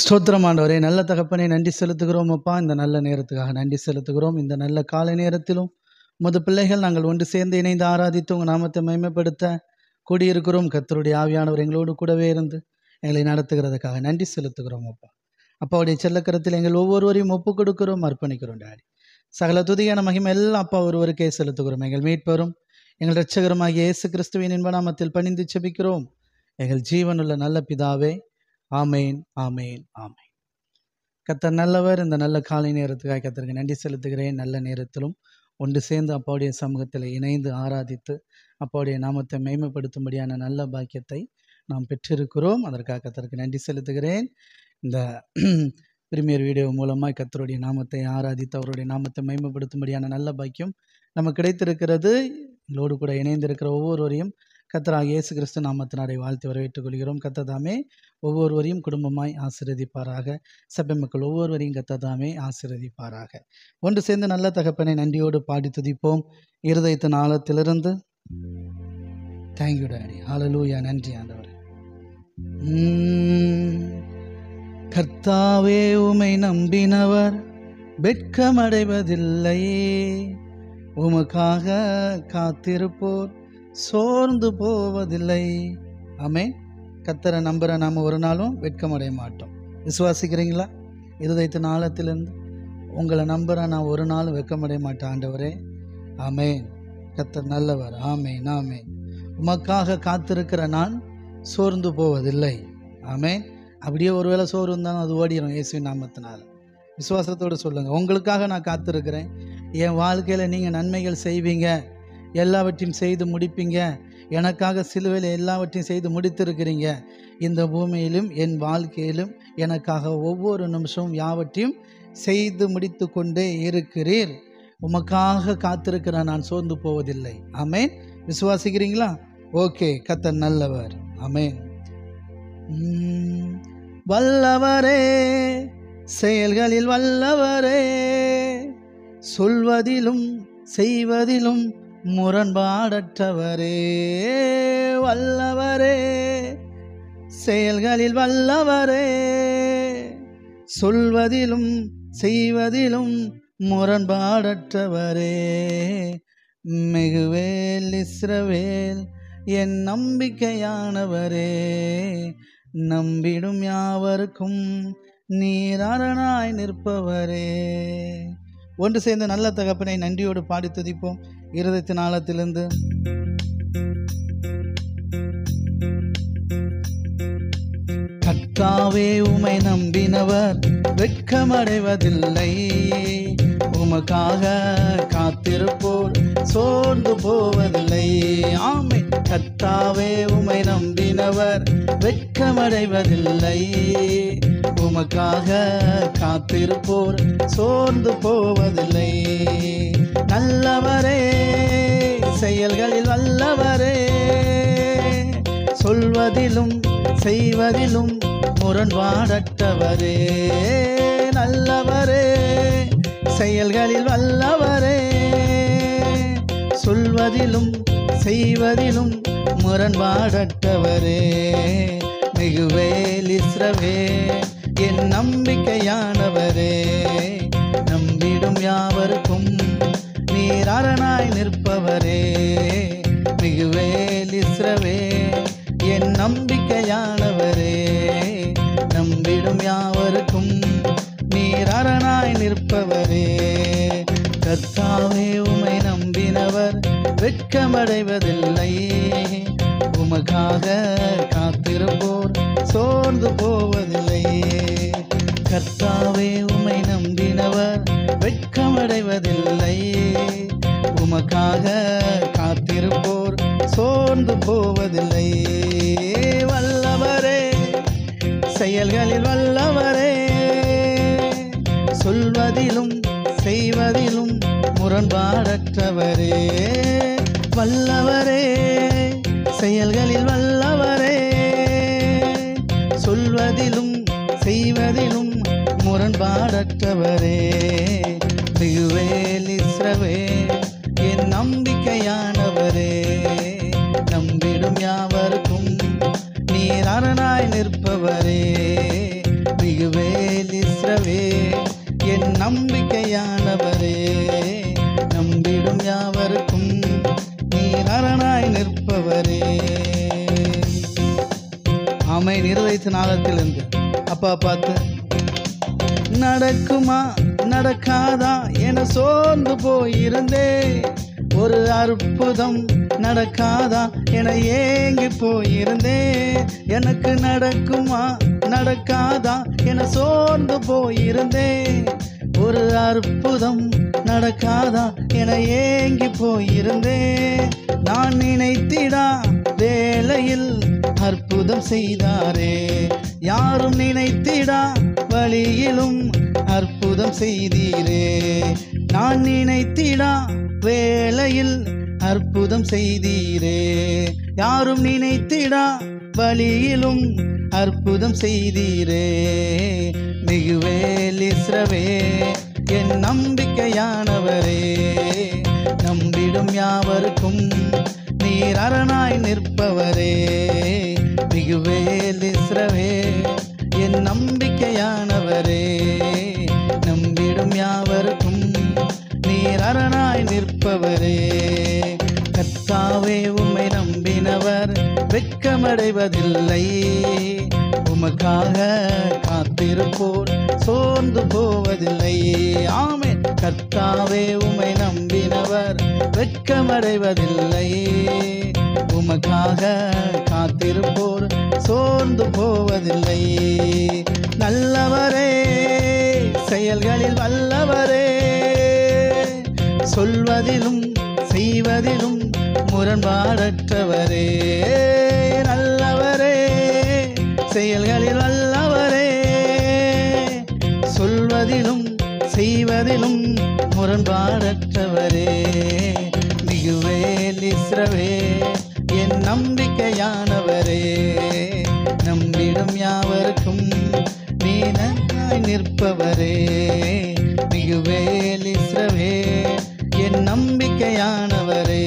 ஸ்தோத்திரம் ஆண்டவரே, நல்ல தகப்பனே, நன்றி செலுத்துகிறோம் அப்பா. இந்த நல்ல நேரத்துக்காக நன்றி செலுத்துகிறோம். இந்த நல்ல காலை நேரத்திலும் உமது பிள்ளைகள் நாங்கள் ஒன்று சேர்ந்து இணைந்து ஆராதித்து உங்கள் நாமத்தை மகிமைப்படுத்த கூடியிருக்கிறோம். கர்த்தருடைய ஆவியானவர் எங்களோடு கூடவே இருந்து எங்களை நடத்துகிறதுக்காக நன்றி செலுத்துகிறோம் அப்பா. அப்பாவுடைய செல்லக்கரத்தில் எங்கள் ஒவ்வொருவரையும் ஒப்புக் கொடுக்கிறோம், அர்ப்பணிக்கிறோம் டாடி. சகல துதியான மகிமை எல்லாம் அப்பா ஒருவருக்கே செலுத்துகிறோம். எங்கள் மீட்பரும் எங்கள் இரட்சகருமாகிய இயேசு கிறிஸ்துவின் இன்ப நாமத்தில் பணிந்து செபிக்கிறோம் எங்கள் ஜீவனுள்ள நல்ல பிதாவே. ஆமேன், ஆமேன், ஆமேன். கர்த்தர் நல்லவர். இந்த நல்ல காலை நேரத்துக்காக கர்த்தருக்கு நன்றி செலுத்துகிறேன். நல்ல நேரத்திலும் ஒன்று சேர்ந்து அப்பாவுடைய சமூகத்தில் இணைந்து ஆராதித்து அப்பாவுடைய நாமத்தை மேம்படுத்தும்படியான நல்ல பாக்கியத்தை நாம் பெற்றிருக்கிறோம். அதற்காக கர்த்தருக்கு நன்றி செலுத்துகிறேன். இந்த பிரீமியர் வீடியோ மூலமாக கர்த்தருடைய நாமத்தை ஆராதித்து அவருடைய நாமத்தை மேம்படுத்தும்படியான நல்ல பாக்கியம் நமக்கு கிடைத்திருக்கிறது. எங்களோடு கூட இணைந்திருக்கிற ஒவ்வொருவரையும் கர்த்தராகிய இயேசு கிறிஸ்து நாமத்தினாரை வாழ்த்து வரவேற்றுக் கொள்கிறோம். கர்த்தர் தாமே ஒவ்வொருவரையும் குடும்பமாய் ஆசீர்வதிப்பாராக. சபை மக்கள் ஒவ்வொருவரையும் கர்த்தர் தாமே ஆசீர்வதிப்பாராக. ஒன்று சேர்ந்து நல்ல தகப்பனை நன்றியோடு பாடி துதிப்போம். இருதயத்தின் ஆழத்திலிருந்து தேங்க்யூ டாடி, ஹல்லேலூயா, நன்றி ஆண்டவரே. கர்த்தாவே உமை நம்பினவர் வெட்கமடைவதில்லையே, உமக்காக காத்திருப்போர் சோர்ந்து போவதில்லை. ஆமென். கர்த்தரை நம்புகிற நாம் ஒரு நாளும் வெட்கமடைய மாட்டோம். விசுவாசிக்கிறீங்களா? இருதயத்தின் ஆழத்திலிருந்து உங்களை நம்புகிற நான் ஒரு நாளும் வெட்கமடைய மாட்டேன் ஆண்டவரே. ஆமென். கர்த்தர் நல்லவர். ஆமென், ஆமென். உமக்காக காத்திருக்கிற நான் சோர்ந்து போவதில்லை. ஆமென். அப்படியே ஒருவேளை சோர்வு இருந்தாலும் அது ஓடிடும் இயேசுவின் நாமத்தினால. விசுவாசத்தோடு சொல்லுங்கள், உங்களுக்காக நான் காத்திருக்கிறேன். என் வாழ்க்கையில் நீங்கள் நன்மைகள் செய்வீங்க, எல்லாவற்றையும் செய்து முடிப்பீங்க. எனக்காக சிலுவையில் எல்லாவற்றையும் செய்து முடித்திருக்கிறீங்க. இந்த பூமியிலும் என் வாழ்க்கையிலும் எனக்காக ஒவ்வொரு நிமிஷமும் யாவற்றையும் செய்து முடித்து கொண்டே இருக்கிறீர். உமக்காக காத்திருக்கிற நான் சோர்ந்து போவதில்லை. ஆமென். விசுவாசிக்கிறீங்களா? ஓகே. கர்த்தர் நல்லவர். ஆமென். வல்லவரே, செயல்களில் வல்லவரே, சொல்வதிலும் செய்வதிலும் முரண்பாடற்றவரே. வல்லவரே, செயல்களில் வல்லவரே, சொல்வதிலும் செய்வதிலும் முரண்பாடற்றவரே. மிகுவேல் இஸ்ரவேல் என் நம்பிக்கையானவரே, நம்பிடும் யாவருக்கும் நீர் அரணாய் நிற்பவரே. ஒன்று சேர்ந்து நல்ல தகப்பனை நன்றியோடு பாடி துதிப்போம். இருதயத்தின் ஆழத்திலிருந்து கர்த்தாவே உமை நம்பினவர் வெட்கமடைவதில்லை, உமக்காக காத்திருப்போர் சோர்ந்து போவதில்லை. ஆமென். கர்த்தாவே உமை நம்பினவர் வெட்கமடைவதில்லை, உமக்காக காத்திருப்போர் சோர்ந்து போவதில்லை. நல்லவரே, செயல்களில் வல்லவரே, சொல்வதிலும் செய்வதிலும் முரண்பாடற்றவரே. நல்லவரே, செயல்களில் வல்லவரே, சொல்வதிலும் செய்வதிலும் முரண்பாடற்றவரே. மிகுவேல் இஸ்ரவேல் என் நம்பிக்கையானவரே, நம்பிடும் யாவருக்கும் நீர் அரணாய் நிற்பவரே. மிகுவேல் இஸ்ரவேல் என் நம்பிக்கையானவரே, நம்பிடும் யாவருக்கும் நீர் அரணாய் நிற்பவரே. கர்த்தாவே உமை நம்பினவர் வெட்கமடைவதில்லை, உமக்காக காத்திருப்போர் சோர்ந்து போவதில்லை. கர்த்தாவே உமை நம்பினவர் வெட்கமடைவதில்லை, உமக்காக காத்திருப்போர் சோர்ந்து போவதில்லை. வல்லவரே, செயல்களில் வல்லவரே, சொல்வதிலும் செய்வதிலும் முரண்பாடற்றவரே. வல்லவரே, செயல்களில் வல்லவரே, சொல்வதிலும் செய்வதிலும் முரண்பாடற்றவரே. மிகுவேல் இஸ்ரவேல் என் நம்பிக்கையானவரே, நம்பிடும் யாவருக்கும் நீர் அரணாய் நிற்பவரே. மிகு நடக்காதா என சோர்ந்து போயிருந்தேன். ஒரு அற்புதம் நடக்காதா என ஏங்கி போயிருந்தேன். எனக்கு நடக்குமா நடக்காதா என சோர்ந்து போயிருந்தேன். ஒரு அற்புதம் நடக்காதா என ஏங்கி போயிருந்தேன். நான் நினைத்திடா வேளையில் அற்புதம் செய்தாரே. யாரும் நினைத்திடா வழியிலும் அற்புதம் செய்தீரே. நான் நினைத்திடா வேளையில் அற்புதம் செய்தீரே. யாரும் நினைத்திடா வழியிலும் அற்புதம் செய்தீரே. மிகுவேல் இஸ்ரவேல் என் நம்பிக்கையானவரே. நம்பிடும் யாவருக்கும் நீர் அரணாய் நிற்பவரே. மிகுவேல் இஸ்ரவேல் என் நம்பிக்கையானவரே. நம்பிடும் யாவருக்கும் நீர் அரணாய் நிற்பவரே. கர்த்தாவே உம்மை நம்பினவர் வெட்கமடைவதில்லை. உமக்காக காத்திருப்போர் சோர்ந்து போவதில்லை. ஆமென். கர்த்தாவே உம்மை நம்பினவர் வெட்கமடைவதில்லை. உமக்காக காத்திருப்போர் சோர்ந்து போவதில்லை. நல்லவரே, செயல்களில் வல்லவரே, சொல்வதிலும் செய்வதிலும் முரண்பாடற்றவரே. நல்லவரே, செயல்களில் வல்லவரே, சொல்வதிலும் செய்வதிலும் முரண்பாடற்றவரே. மிகுவேல் இஸ்ரவேல் என் நம்பிக்கையானவரே. நம்பிடும் யாவருக்கும் நீனாய் நிற்பவரே. மிகுவேல் இஸ்ரவேல் என் நம்பிக்கையானவரே.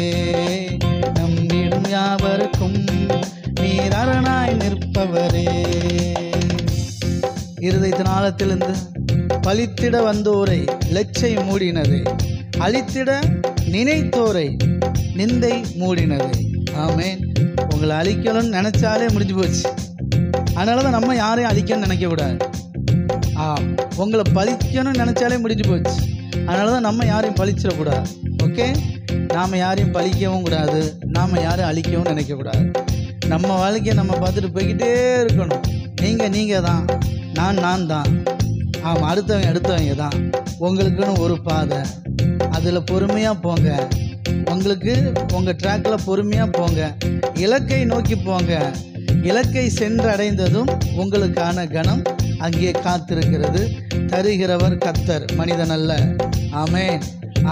நம்பிடும் யாவருக்கும் நீர் அரணாய் நிற்பவரே. இருதயத்தின் ஆழத்திலிருந்து பலித்திட வந்தோரை லெச்சை மூடினது, அழித்திட நினைத்தோரை நிந்தை மூடினது. ஆமென். உங்களை அழிக்கணும்னு நினைச்சாலே முடிஞ்சு போச்சு. அதனால தான் நம்ம யாரையும் அழிக்கணும்னு நினைக்க கூடாது. உங்களை பழிக்கணும்னு நினைச்சாலே முடிஞ்சு போச்சு. அதனால தான் நம்ம யாரையும் பழிச்சிடக்கூடாது. ஓகே, நாம் யாரையும் பழிக்கவும் கூடாது, நாம் யாரையும் அழிக்கவும் நினைக்கக்கூடாது. நம்ம வாழ்க்கையை நம்ம பார்த்துட்டு போய்கிட்டே இருக்கணும். நீங்கள் தான், நான் தான். ஆமாம், அடுத்தவங்க தான். உங்களுக்குன்னு ஒரு பாதை, அதில் பொறுமையாக போங்க. உங்களுக்கு உங்கள் ட்ராக்கில் பொறுமையாக போங்க. இலக்கை நோக்கி போங்க. இலக்கை சென்றடைந்ததும் உங்களுக்கான கணம் அங்கே காத்திருக்கிறது. தருகிறவர் கர்த்தர், மனிதன் அல்ல. ஆமென்.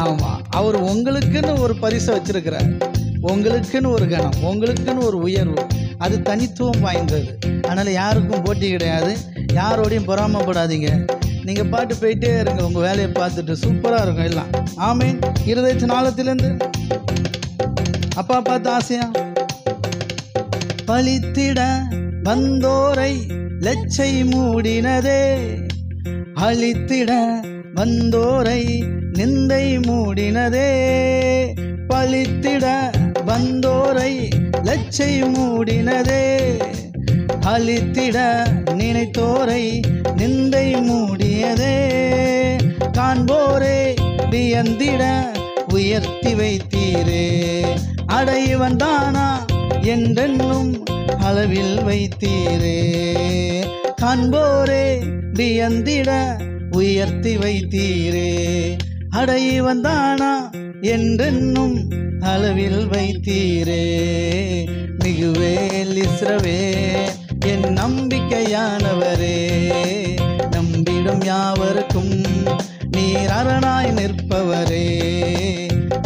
ஆமாம், அவர் உங்களுக்குன்னு ஒரு பரிசை வச்சிருக்கிறார். உங்களுக்குன்னு ஒரு கணம், உங்களுக்குன்னு ஒரு உயர்வு, அது தனித்துவம் வாய்ந்தது. அதனால் யாருக்கும் போட்டி கிடையாது. யாரோடையும் பொறாமப்படாதீங்க. நீங்கள் பாட்டு போயிட்டே இருங்க, உங்கள் வேலையை பார்த்துட்டு சூப்பராக இருக்கும் எல்லாம். ஆமென். இருதயத்தின் ஆழத்திலேருந்து அப்பா பார்த்து ஆசையா பலித்திட வந்தோரை லெச்சை மூடினதே. அழித்திட வந்தோரை நிந்தை மூடினதே. பலித்திட வந்தோரை லெச்சை மூடினதே. அழித்திட நினைத்தோரை நிந்தை மூடியதே. காண்போரே வியந்திட உயர்த்தி வைத்தீரே. அடைவன் தானா என்றென்னும் அளவில் வைத்தீரே. காண்போரே வியந்திட உயர்த்தி வைத்தீரே. அடைவன் தானா என்றென்னும் அளவில் வைத்தீரே. மிகுவேல் இஸ்ரவேல் என் நம்பிக்கையானவரே. நம்பிடும் யாவருக்கும் நீர் அரணாய் நிற்பவரே.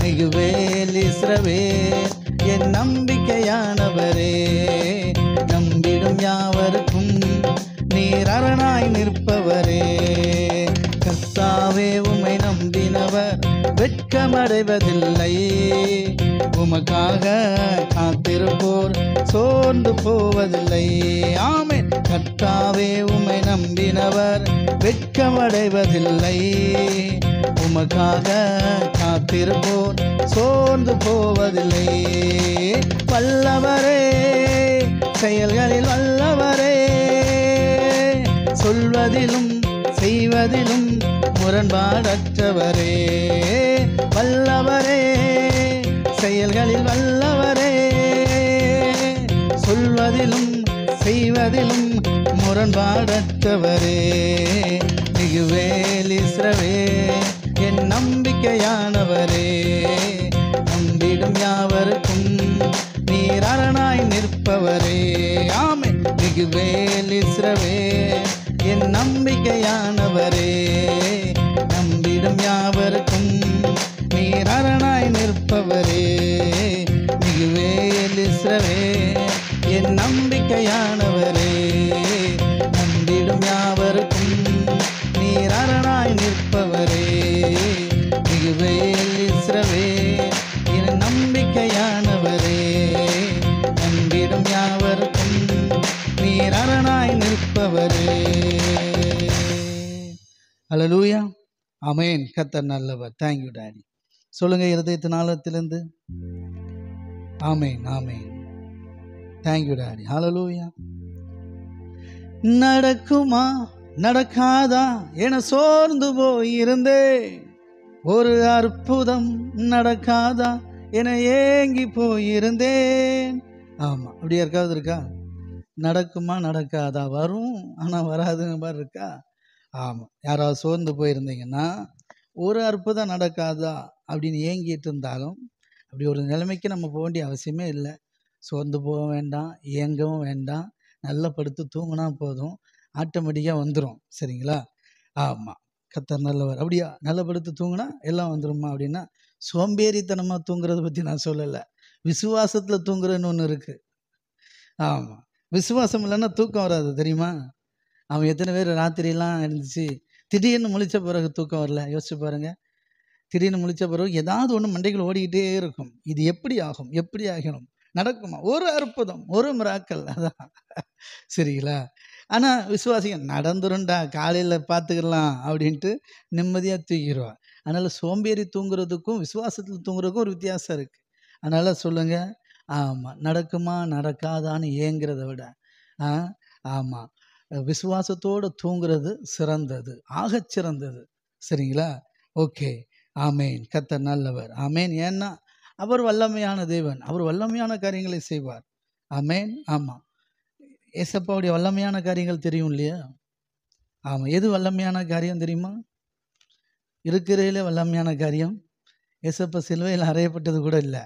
மிகுவேல் இஸ்ரவேல் என் நம்பிக்கையானவரே. நம்பிடும் யாவருக்கும் நீர் அரணாய் நிற்பவரே. கர்த்தாவே உம்மை நம்பினவர் வெட்கமடைவதில்லை. உமக்காக காத்திருப்போர் சோர்ந்து போவதில்லை. ஆமென். கர்த்தாவே உம்மை நம்பினவர் வெட்கமடைவதில்லை. உமக்காக காத்திருப்போர் சோர்ந்து போவதில்லை. வல்லவரே, செயல்களில் வல்லவரே, சொல்வதிலும் செய்வதிலும் முரண்பாடற்றவரே, வல்லவரே, செயல்களில் வல்லவரே, சொல்வதிலும் செய்வதிலும் முரண்பாடற்றவரே, மிகுவேல் இஸ்ரவேல் என் நம்பிக்கையானவரே, நம்பிடும் யாவருக்கும் நீர் அரணாய் நிற்பவரே. ஆமே. மிகுவேல் இஸ்ரவேல் என் நம்பிக்கையானவரே, நம்பிடும் யாவருக்கும் நீர் அரணாய் நிற்பவரே. மிகுவேல் இஸ்ரவேல் என் நம்பிக்கையானவரே, நம்பிடும் யாவருக்கும் நீர் அரணாய் நிற்பவரே. மிகுவேல் இஸ்ரவேல் என் நம்பிக்கையானவரே, நம்பிடும் யாவருக்கும் நீர் அரணாய் நிற்பவரே. அல்லேலூயா. ஆமென். கர்த்தர் நல்லவர். Thank you daddy. சொல்லுங்க இருதயத்தின் ஆழத்திலிருந்து. ஆமென், ஆமென். Thank you daddy. ஹல்லேலூயா. நடக்குமா நடக்காதா என சோர்ந்து போயிருந்தேன், ஒரு அற்புதம் நடக்காதா என ஏங்கி போயிருந்தேன். ஆமாம், அப்படி யாருக்காவது இருக்கா? நடக்குமா நடக்காதா, வரும் ஆனால் வராதுங்க மாதிரி இருக்கா? ஆமாம், யாராவது சோர்ந்து போயிருந்தீங்கன்னா ஒரு அற்புதம் நடக்காதா அப்படின்னு ஏங்கிட்டு இருந்தாலும் அப்படி ஒரு நிலைமைக்கு நம்ம போக வேண்டிய அவசியமே இல்லை. சோர்ந்து போக வேண்டாம், ஏங்கவும் வேண்டாம். நல்லா படுத்து தூங்கினா போதும், ஆட்டோமேட்டிக்காக வந்துடும். சரிங்களா? ஆமாம், கர்த்தர் நல்லவர். அப்படியா? நல்லா படுத்து தூங்கினா எல்லாம் வந்துடுமா அப்படின்னா, சோம்பேறித்தனமாக தூங்குறதை பற்றி நான் சொல்லலை. விசுவாசத்தில் தூங்குறதுன்னு ஒன்று இருக்குது. ஆமாம், விசுவாசம் இல்லைன்னா தூக்கம் வராது தெரியுமா? அவன் எத்தனை பேர் ராத்திரியெல்லாம் இருந்துச்சு திடீர்னு முழிச்ச பிறகு தூக்கம் வரல? யோசிச்சு பாருங்கள். திடீர்னு முழிச்ச பிறகு ஏதாவது ஒன்று மண்டைக்குள்ள ஓடிக்கிட்டே இருக்கும். இது எப்படி ஆகும், எப்படி ஆகணும், நடக்குமா, ஒரு அற்புதம், ஒரு மிராக்கல். அதான் சரிங்களா? ஆனால் விசுவாசிங்க நடந்துருண்டா, காலையில் பார்த்துக்கலாம் அப்படின்ட்டு நிம்மதியாக தூக்கிடுவா. அதனால் சோம்பேறி தூங்குறதுக்கும் விசுவாசத்தில் தூங்குறதுக்கும் ஒரு வித்தியாசம் இருக்குது. அதனால் சொல்லுங்கள், ஆமாம், நடக்குமா நடக்காதான்னு ஏங்கிறத விட ஆமாம் விசுவாசத்தோடு தூங்குறது சிறந்தது, ஆகச் சிறந்தது. சரிங்களா? ஓகே. ஆமேன். கர்த்தர் நல்லவர். ஆமேன். ஏன்னா அவர் வல்லமையான தேவன், அவர் வல்லமையான காரியங்களை செய்வார். ஆமேன். ஆமாம், ஏசப்பாவுடைய வல்லமையான காரியங்கள் தெரியும் இல்லையா? ஆமாம். எது வல்லமையான காரியம் தெரியுமா? இருக்கிறதிலே வல்லமையான காரியம் ஏசப்பா சிலுவையில் அறையப்பட்டது கூட இல்லை,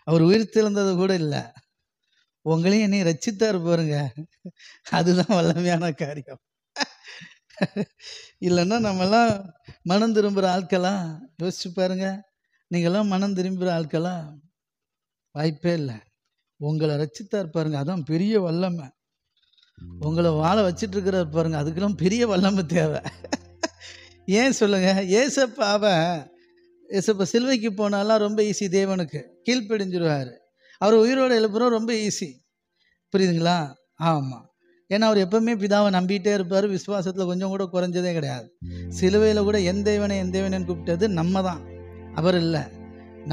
அவர் உயிர் தெழுந்தது கூட இல்லை, உங்களையும் என்னை ரட்சித்தார் பாருங்க, அதுதான் வல்லமையான காரியம். இல்லைன்னா நம்மெல்லாம் மனம் திரும்புகிற ஆட்களா? யோசிச்சு பாருங்க. நீங்கள்லாம் மனம் திரும்புகிற ஆட்களா? வாய்ப்பே இல்லை. உங்களை ரட்சித்தார் பாருங்க, அதான் பெரிய வல்லமை. உங்களை வாழ வச்சிட்டு இருக்கிறார் பாருங்க, அதுக்கெல்லாம் பெரிய வல்லமை தேவை. ஏன் சொல்லுங்க? ஏசப்பா சிலுவைக்கு போனாலாம் ரொம்ப ஈஸி, தேவனுக்கு கீழ்ப்படிஞ்சிருவார். அவர் உயிரோடு எழுப்புறோம் ரொம்ப ஈஸி. புரியுதுங்களா? ஆமாம். ஏன்னா அவர் எப்பவுமே பிதாவை நம்பிக்கிட்டே இருப்பார், விசுவாசத்தில் கொஞ்சம் கூட குறைஞ்சதே கிடையாது. சிலுவையில் கூட என் தேவனேன்னு கூப்பிட்டது நம்ம தான், அவர் இல்லை.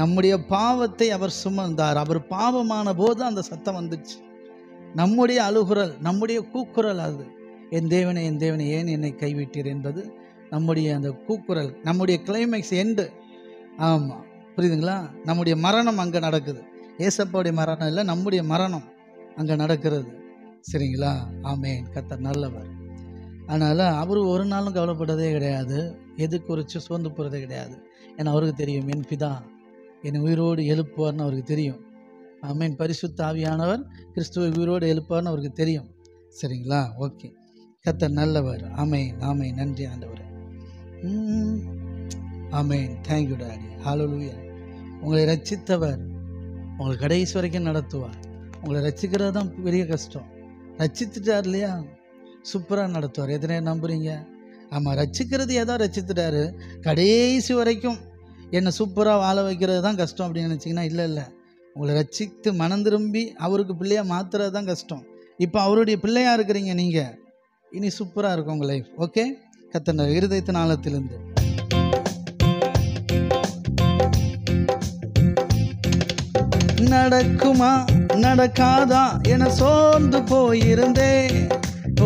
நம்முடைய பாவத்தை அவர் சுமந்தார். அவர் பாவமான போது அந்த சத்தம் வந்துச்சு. நம்முடைய அழுகுரல், நம்முடைய கூக்குரல் அது. என் தேவனே ஏன் என்னை கைவிட்டீர் என்பது நம்முடைய அந்த கூக்குரல், நம்முடைய கிளைமேக்ஸ் எண்டு. ஆமாம், புரியுதுங்களா? நம்முடைய மரணம் அங்கே நடக்குது. ஏசப்பாவுடைய மரணம் இல்லை, நம்முடைய மரணம் அங்கே நடக்கிறது. சரிங்களா? ஆமேன். கர்த்தர் நல்லவர். அதனால் அவர் ஒரு நாளும் கவலைப்பட்டதே கிடையாது, எது குறித்து சோர்ந்து போகிறதே கிடையாது. ஏன்னா அவருக்கு தெரியும், என் பிதா என்னை உயிரோடு எழுப்புவார்னு அவருக்கு தெரியும். ஆமேன். பரிசுத்த ஆவியானவர் கிறிஸ்துவை உயிரோடு எழுப்புவார்னு அவருக்கு தெரியும். சரிங்களா? ஓகே. கர்த்தர் நல்லவர். ஆமேன், ஆமேன். நன்றி ஆண்டவரே. ஆமேன். Thank you daddy. ஹல்லேலூயா. உங்களை ரட்சித்தவர் உங்களை கடைசி வரைக்கும் நடத்துவார். உங்களை ரட்சிக்கிறது தான் பெரிய கஷ்டம். ரட்சித்துட்டார் இல்லையா, சூப்பராக நடத்துவார். எத்தனை நம்புறீங்க? ஆமாம், ரட்சிக்கிறது ஏதோ ரட்சித்துட்டாரு, கடைசி வரைக்கும் என்னை சூப்பராக வாழ வைக்கிறது தான் கஷ்டம் அப்படின்னு நினச்சிங்கன்னா இல்லை. உங்களை ரட்சித்து மனம் திரும்பி அவருக்கு பிள்ளையாக மாற்றுறது தான் கஷ்டம். இப்போ அவருடைய பிள்ளையாக இருக்கிறீங்க நீங்கள், இனி சூப்பராக இருக்கும் உங்கள் லைஃப். ஓகே. கர்த்தர் இருதயத்தின் ஆழத்திலிருந்து நடக்குமா நடக்காதா என சோர்ந்து போயிருந்தேன்,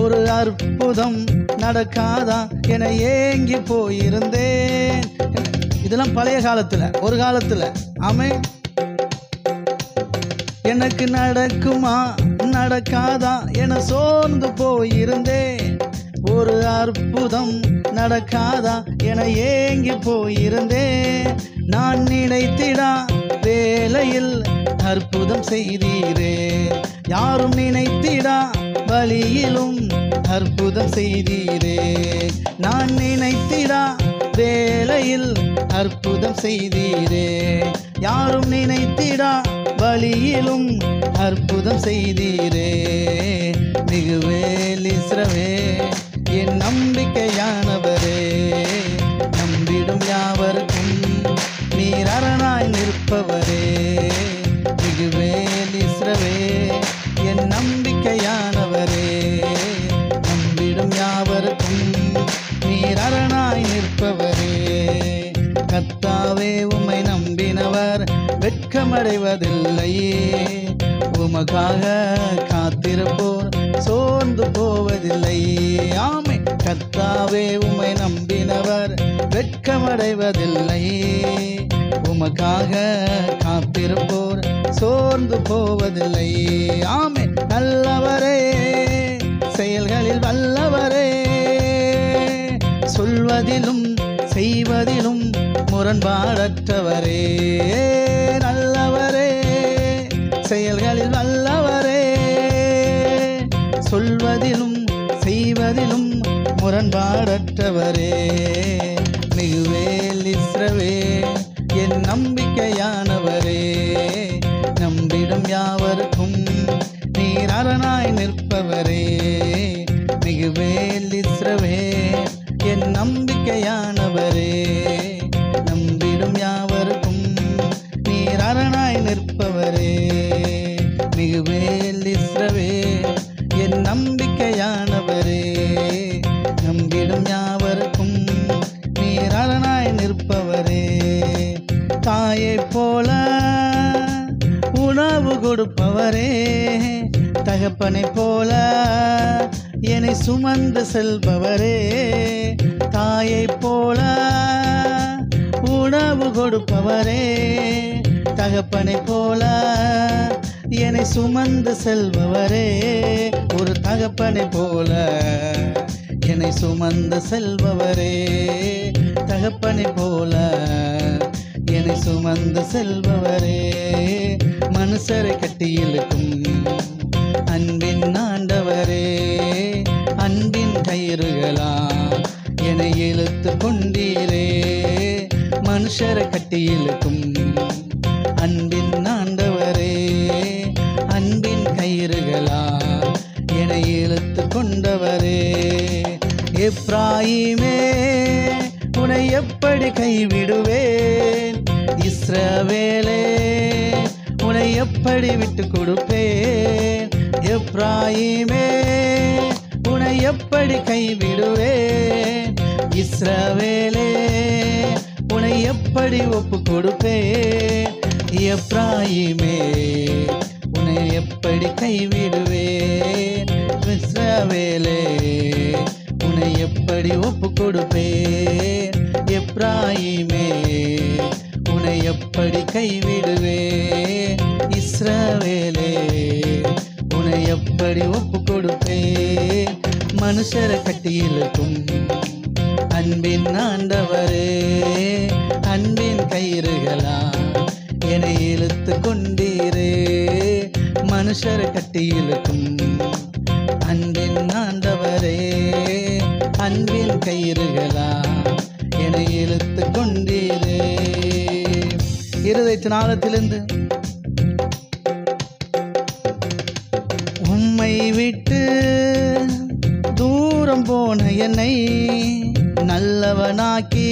ஒரு அற்புதம் நடக்காதா என ஏங்கி போயிருந்தேன். இதெல்லாம் பழைய காலத்துல, ஒரு காலத்துல. ஆமென். எனக்கு நடக்குமா நடக்காதா என சோர்ந்து போயிருந்தேன். ஒரு அற்புதம் நடக்காதா என ஏங்கி போயிருந்தேன். நான் நினைத்திடா வேளையில் அற்புதம் செய்தீரே. யாரும் நினைத்திடா வழியிலும் அற்புதம் செய்தீரே. நான் நினைத்திடா வேளையில் அற்புதம் செய்தீரே. யாரும் நினைத்திடா வழியிலும் அற்புதம் செய்தீரே. மிகுவேல் இஸ்ரவேல் என் நம்பிக்கையானவரே. நம்பிடும் யாவருக்கும் நீர் அரணாய் நிற்பவரே. மிகுவேல் இஸ்ரவேல் என் நம்பிக்கையானவரே. நம்பிடும் யாவருக்கும் நீர் அரணாய் நிற்பவரே. கர்த்தாவே உம்மை நம்பினவர் வெட்கமடைவதில்லையே. உமக்காக காத்திருப்போர் சோர்ந்து போவதில்லையே. ஆமே. கர்த்தாவே உம்மை நம்பினவர் வெட்கமடைவதில்லையே. உமக்காக காத்திருப்போர் சோர்ந்து போவதில்லையே. ஆமே. நல்லவரே, செயல்களில் வல்லவரே, சொல்வதிலும் செய்வதிலும் முரண்பாடற்றவரே. நல்லவரே, செயல்களில் வல்லவரே, சொல்வதிலும் செய்வதிலும் முரண்பாடற்றவரே. மிகுவேல் இஸ்ரவேல் என் நம்பிக்கையானவரே. நம்பிடும் யாவருக்கும் நீர் அரணாய் நிற்பவரே. மிகுவேல் இஸ்ரவேல் என் நம்பிக்கையானவரே. நம்பிடும் யாவருக்கும் நீர் அரணாய் நிற்பவரே. மிகுவேல் இஸ்ரவேல் என் நம்பிக்கையானவரே. நம்பிடும் யாவருக்கும் நீர் அரணாய் நிற்பவரே. தாயைப் போல உணவு கொடுப்பவரே. தகப்பனைப் போல என்னை சுமந்து செல்பவரே. தாயைப் போல உணவு கொடுப்பவரே. தகப்பனைப் போல என்னை சுமந்து செல்பவரே. ஒரு தகப்பனைப் போல என்னை சுமந்து செல்பவரே. தகப்பனைப் போல என்னை சுமந்து செல்பவரே. மனுஷரை கட்டி இழுக்கும் அன்பின் ஆண்டவரே. அன்பின் கயிறுகளா என்னை இழுத்து கொண்டீரே. மனுஷரை கட்டி இழுக்கும் அன்பின் ஆண்டவரே. அன்பின் கயிறுகளா என்னை இழுத்து கொண்டவரே. எப்ராயிமே உன்னை எப்படி கைவிடுவேன். இஸ்ரவேலே உன்னை எப்படி விட்டு கொடுப்பேன். எப்ராயிமே உன்னை எப்படி கைவிடுவேன். இஸ்ரவேலே உன்னை எப்படி ஒப்பு கொடுப்பேன். எப்ராயிமே உன்னை எப்படி கைவிடுவேன். இஸ்ரவேலே உன்னை எப்படி ஒப்பு கொடுப்பேன். எப்ராயிமே உன்னை எப்படி கைவிடுவேன். இஸ்ரவேலே உன்னை எப்படி ஒப்பு கொடுப்பேன். மனுஷரை கட்டி இழுக்கும் அன்பின் ஆண்டவரே. அன்பின் கயிறுகளா என்னை இழுத்து கொண்டீரே. மனுஷரை கட்டி இழுக்கும் அன்பின் ஆண்டவரே. அன்பின் கயிறுகளா என்னை இழுத்து கொண்டீரே. இருதயத்தின் ஆழத்திலிருந்து உம்மை விட்டு தூரம் போன என்னை நல்லவனாக்கி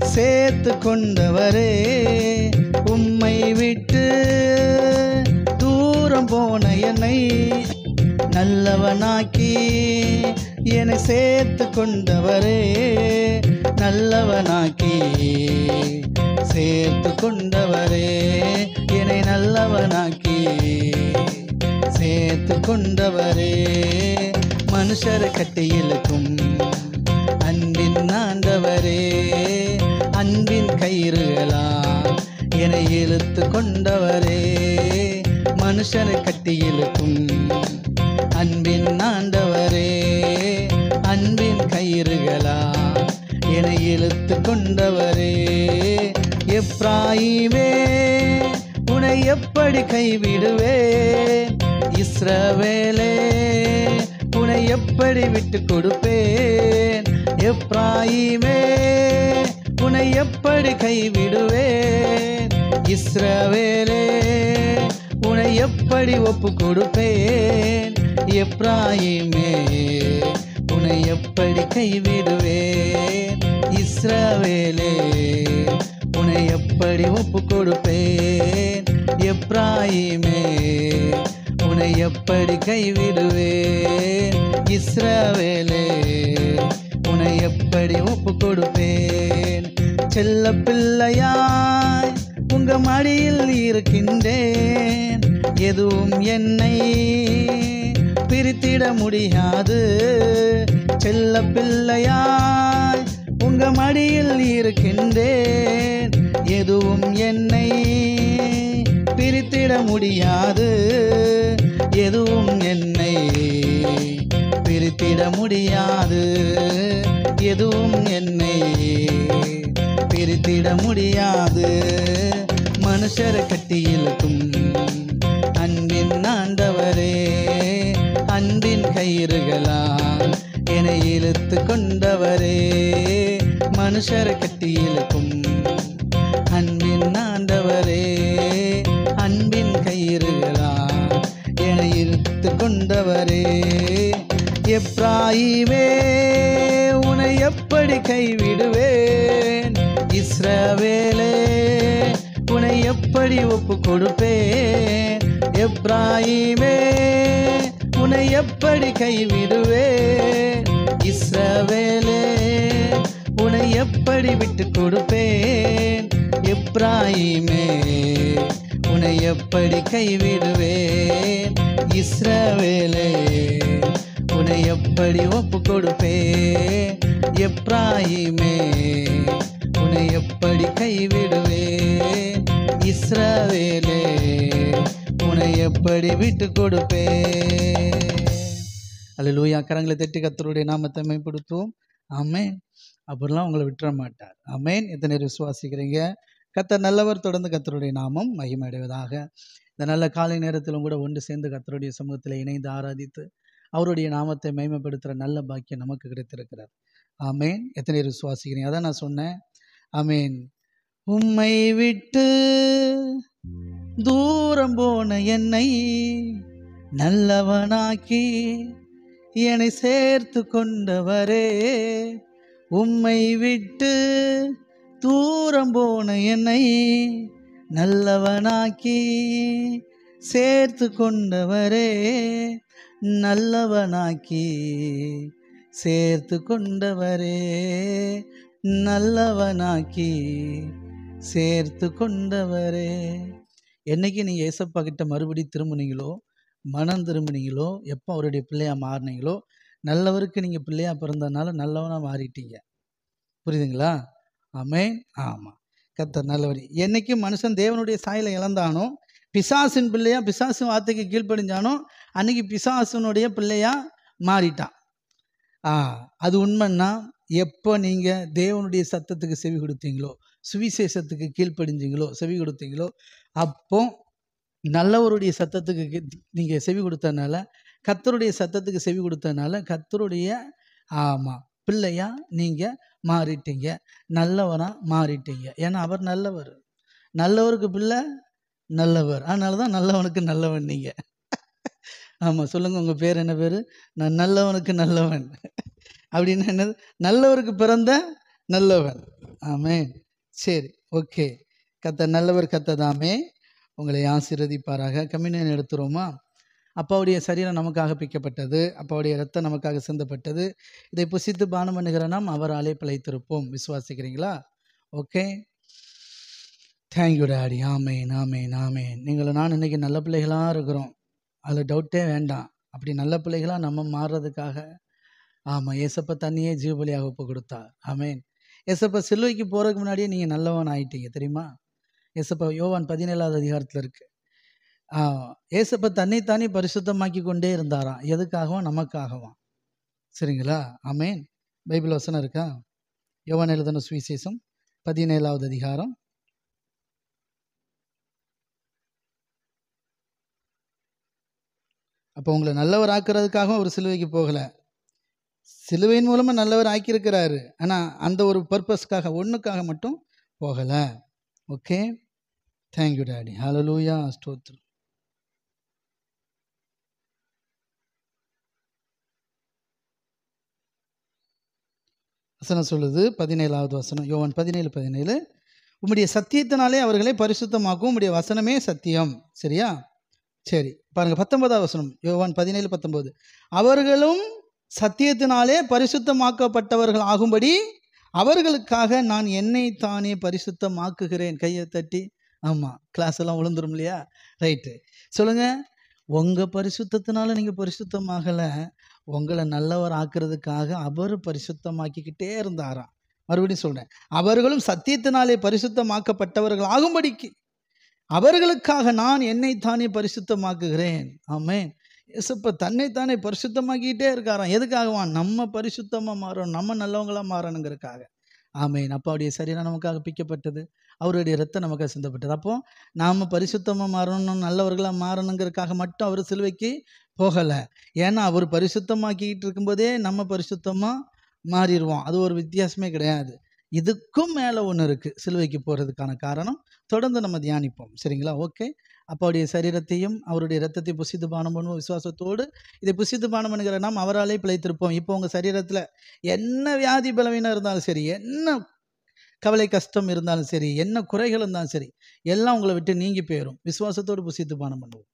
சேர்த்து கொண்டவரே. உம்மை விட்டு தூரம் போன என்னை நல்லவனாக்கி என்னை சேர்த்து கொண்டவரே. நல்லவனாக்கி சேர்த்து கொண்டவரே. என்னை நல்லவனாக்கி சேர்த்து கொண்டவரே. மனுஷரை கட்டி இழுக்கும் அன்பின் ஆண்டவரே, அன்பின் கயிறுகளால் என்னை இழுத்து கொண்டவரே, மனுஷரை கட்டி இழுக்கும் அன்பின் ஆண்டவரே, அன்பின் கயிறுகளால் என்னை இழுத்து கொண்டவரே. எப்ராயிமே உன்னை எப்படி கைவிடுவேன், இஸ்ரவேலே உன்னை எப்படி விட்டு கொடுப்பேன். எப்ராயிமே உன்னை எப்படி கைவிடுவேன், இஸ்ரவேலே உன்னை எப்படி ஒப்பு கொடுப்பேன். எப்ராயிமே உன்னை எப்படி கைவிடுவேன், இஸ்ரவேலே உன்னை எப்படி ஒப்பு கொடுப்பேன். எப்ராயிமே உன்னை எப்படி கைவிடுவேன், இஸ்ரவேலே உன்னை எப்படி ஒப்பு கொடுப்பேன். செல்ல பிள்ளையாய் உங்க மடியில் இருக்கின்றேன், எதுவும் என்னை பிரித்திட முடியாது. செல்ல பிள்ளையாய் உங்க மடியில் இருக்கின்றேன், எதுவும் என்னை பிரித்திட முடியாது. எதுவும் என்னை பிரித்திட முடியாது, எதுவும் என்னை பிரித்திட முடியாது. மனுஷரை கட்டி இழுக்கும் அன்பின் ஆண்டவரே, அன்பின் கயிறுகளால் என்னை இழுத்து கொண்டவரே, மனுஷரை கட்டி இழுக்கும் அன்பின் ஆண்டவரே, அன்பின் கயிறுகளால் என்னை இழுத்து கொண்டவரே. எப்ராயிமே உன்னை எப்படி கைவிடுவேன், இஸ்ரவேலே உன்னை எப்படி ஒப்பு கொடுப்பேன். எப்ராயிமே உன்னை எப்படி கைவிடுவேன், இஸ்ரவேலே உன்னை எப்படி விட்டு கொடுப்பேன். எப்ராயிமே உன்னை எப்படி கைவிடுவேன், இஸ்ரவேலே உன்னை எப்படி ஒப்பு கொடுப்பேன். எப்ராயிமே உன்னை எப்படி கைவிடுவேன், இஸ்ரவேலே உன்னை எப்படி விட்டு கொடுப்பேன். அல்லேலூயா. கரங்களை தட்டி கர்த்தருடைய நாமத்தை மேம்படுத்துவோம். ஆமென். அப்படிலாம் உங்களை விட்டுற மாட்டார். ஆமென். எத்தனை பேர் விசுவாசிக்கிறீங்க? கர்த்தர் நல்லவர். தொடர்ந்து கர்த்தருடைய நாமம் மகிமையடைவதாக. இந்த நல்ல காலை நேரத்திலும் கூட ஒன்று சேர்ந்து கர்த்தருடைய சமூகத்தில் இணைந்து ஆராதித்து அவருடைய நாமத்தை மகிமைப்படுத்துகிற நல்ல பாக்கியம் நமக்கு கிடைத்திருக்கிறார். ஆமென். எத்தனை பேர் விசுவாசிக்கிறீங்க? அதான் நான் சொன்னேன். ஆமென். உம்மை விட்டு தூரம் போன என்னை நல்லவனாக்கி என்னை சேர்த்து கொண்டவரே, உம்மை விட்டு தூரம் போன என்னை நல்லவனாக்கி சேர்த்து கொண்டவரே, நல்லவனாக்கி சேர்த்து கொண்டவரே, நல்லவனாக்கி சேர்த்து கொண்டவரே. என்னைக்கு நீங்கள் ஏசப்பா கிட்ட மறுபடி திரும்பினீங்களோ, மனம் திரும்பினீங்களோ, எப்போ அவருடைய பிள்ளையா மாறினீங்களோ, நல்லவருக்கு நீங்கள் பிள்ளையா பிறந்ததுனால நல்லவனாக மாறிட்டீங்க. புரியுதுங்களா? ஆமென். ஆமாம். கர்த்தர் நல்லவர். என்னைக்கு மனுஷன் தேவனுடைய சாயலை இழந்தானோ, பிசாசின் பிள்ளையா பிசாசின் வார்த்தைக்கு கீழ்ப்படிஞ்சானோ, அன்னைக்கு பிசாசினுடைய பிள்ளையா மாறிட்டான். அது உண்மைன்னா எப்போ நீங்கள் தேவனுடைய சத்தத்துக்கு செவி கொடுத்தீங்களோ, சுவிசேஷத்துக்கு கீழ்ப்படிஞ்சிங்களோ, செவி கொடுத்தீங்களோ, அப்போ நல்லவருடைய சத்தத்துக்கு நீங்கள் செவி கொடுத்ததுனால, கர்த்தருடைய சத்தத்துக்கு செவி கொடுத்ததுனால கர்த்தருடைய பிள்ளையா நீங்கள் மாறிட்டீங்க, நல்லவனா மாறிட்டீங்க. ஏன்னா அவர் நல்லவர். நல்லவருக்கு பிள்ளை நல்லவர். அதனால தான் நல்லவனுக்கு நல்லவன் நீங்கள். ஆமாம், சொல்லுங்கள். உங்கள் பேர் என்ன பேர்? நான் நல்லவனுக்கு நல்லவன். அப்படின்னா என்னது? நல்லவருக்கு பிறந்த நல்லவன். ஆமென். சரி, ஓகே. கர்த்தர் நல்லவர். கர்த்ததாமே உங்களை ஆசீர்வதிப்பாராக. கம்யூனியன் எடுத்துருவோமா? அப்பாவுடைய சரீரம் நமக்காக பிக்கப்பட்டது, அப்பாவுடைய இரத்தம் நமக்காக சிந்தப்பட்டது. இதை புசித்து பானம் பண்ணுகிற நாம் அவராலே பிழைத்திருப்போம். விசுவாசிக்கிறீங்களா? Okay, thank you daddy. ஆமேன், ஆமேன், ஆமேன். நீங்களும் நான் இன்னைக்கு நல்ல பிள்ளைகளாக இருக்கிறோம், அதில் டவுட்டே வேண்டாம். அப்படி நல்ல பிள்ளைகளாக நம்ம மாறுறதுக்காக ஆமாம் ஏசப்பா தண்ணியே ஜீவபலியாக ஒப்பு கொடுத்தார். ஆமேன். ஏசப்பா சிலுவைக்கு போகிறதுக்கு முன்னாடியே நீங்கள் நல்லவன் ஆயிட்டீங்க தெரியுமா? ஏசப்பா யோவான் 17வது அதிகாரத்தில் இருக்கு. ஏசப்பா தன்னைத்தானே பரிசுத்தமாக்கி கொண்டே இருந்தாராம். எதுக்காகவும்? நமக்காகவும். சரிங்களா? ஆமேன். பைபிள் வசனம் இருக்கா? யோவான் எழுதின சுவிசேஷம் 17வது அதிகாரம். அப்போ உங்களை நல்லவர் ஆக்குறதுக்காகவும் அவர் சிலுவைக்கு போகலை. சிலுவையின் மூலமாக நல்லவர் ஆக்கியிருக்கிறாரு. ஆனால் அந்த ஒரு பர்பஸ்க்காக ஒன்றுக்காக மட்டும் போகலை. Okay, thank you daddy. ஹல்லேலூயா, ஸ்தோத்திரம். வசனம் சொல்லுது, 17வது வசனம், யோவான் 17:17, உம்முடைய சத்தியத்தினாலே அவர்களை பரிசுத்தமாக்கும், உம்முடைய வசனமே சத்தியம். சரியா? சரி, பாருங்க 19வது வசனம், யோவான் 17:19, அவர்களும் சத்தியத்தினாலே பரிசுத்தமாக்கப்பட்டவர்கள் ஆகும்படி அவர்களுக்காக நான் என்னை தானே பரிசுத்தமாக்குகிறேன். கையை தட்டி. ஆமாம், கிளாஸ் எல்லாம் விழுந்துரும் இல்லையா? ரைட்டு, சொல்லுங்க. உங்கள் பரிசுத்தத்தினால நீங்கள் பரிசுத்தமாகலை, உங்களை நல்லவர் ஆக்குறதுக்காக அவர் பரிசுத்தமாக்கிக்கிட்டே இருந்தாராம். மறுபடியும் சொல்கிறேன், அவர்களும் சத்தியத்தினாலே பரிசுத்தமாக்கப்பட்டவர்கள் ஆகும்படிக்கு அவர்களுக்காக நான் என்னைத்தானே பரிசுத்தமாக்குகிறேன். ஆமேன். ஏசப்பா தன்னைத்தானே பரிசுத்தமாக்கிட்டே இருக்காராம். எதுக்காகவான்? நம்ம பரிசுத்தமாக மாறணும், நம்ம நல்லவங்களாக மாறணுங்கிறதுக்காக. ஆமேன். அப்பாவுடைய சரீரம் நமக்காக பிக்கப்பட்டது, அவருடைய ரத்தம் நமக்காக சிந்தப்பட்டது. அப்போது நாம் பரிசுத்தமாக மாறணும், நல்லவர்களாக மாறணுங்கிறதுக்காக மட்டும் அவர் சிலுவைக்கு போகலை. ஏன்னா அவர் பரிசுத்தமாக்கிட்டு இருக்கும்போதே நம்ம பரிசுத்தமாக மாறிடுவோம். அது ஒரு வித்தியாசமே கிடையாது. இதுக்கும் மேலே ஒன்று இருக்குது சிலுவைக்கு போகிறதுக்கான காரணம். தொடர்ந்து நம்ம தியானிப்போம். சரிங்களா? ஓகே. அப்பாவுடைய சரீரத்தையும் அவருடைய ரத்தத்தையும் புசித்து பானம் பண்ணுவோம் விசுவாசத்தோடு. இதை புசித்து பானம் பண்ணுகிற நாம் அவராலே பிழைத்திருப்போம். இப்போ உங்கள் சரீரத்தில் என்ன வியாதி பலவீனம் இருந்தாலும் சரி, என்ன கவலை கஷ்டம் இருந்தாலும் சரி, என்ன குறைகள் இருந்தாலும் சரி, எல்லாம் உங்களை விட்டு நீங்கி போயிடும். விசுவாசத்தோடு புசித்து பானம் பண்ணுவோம்.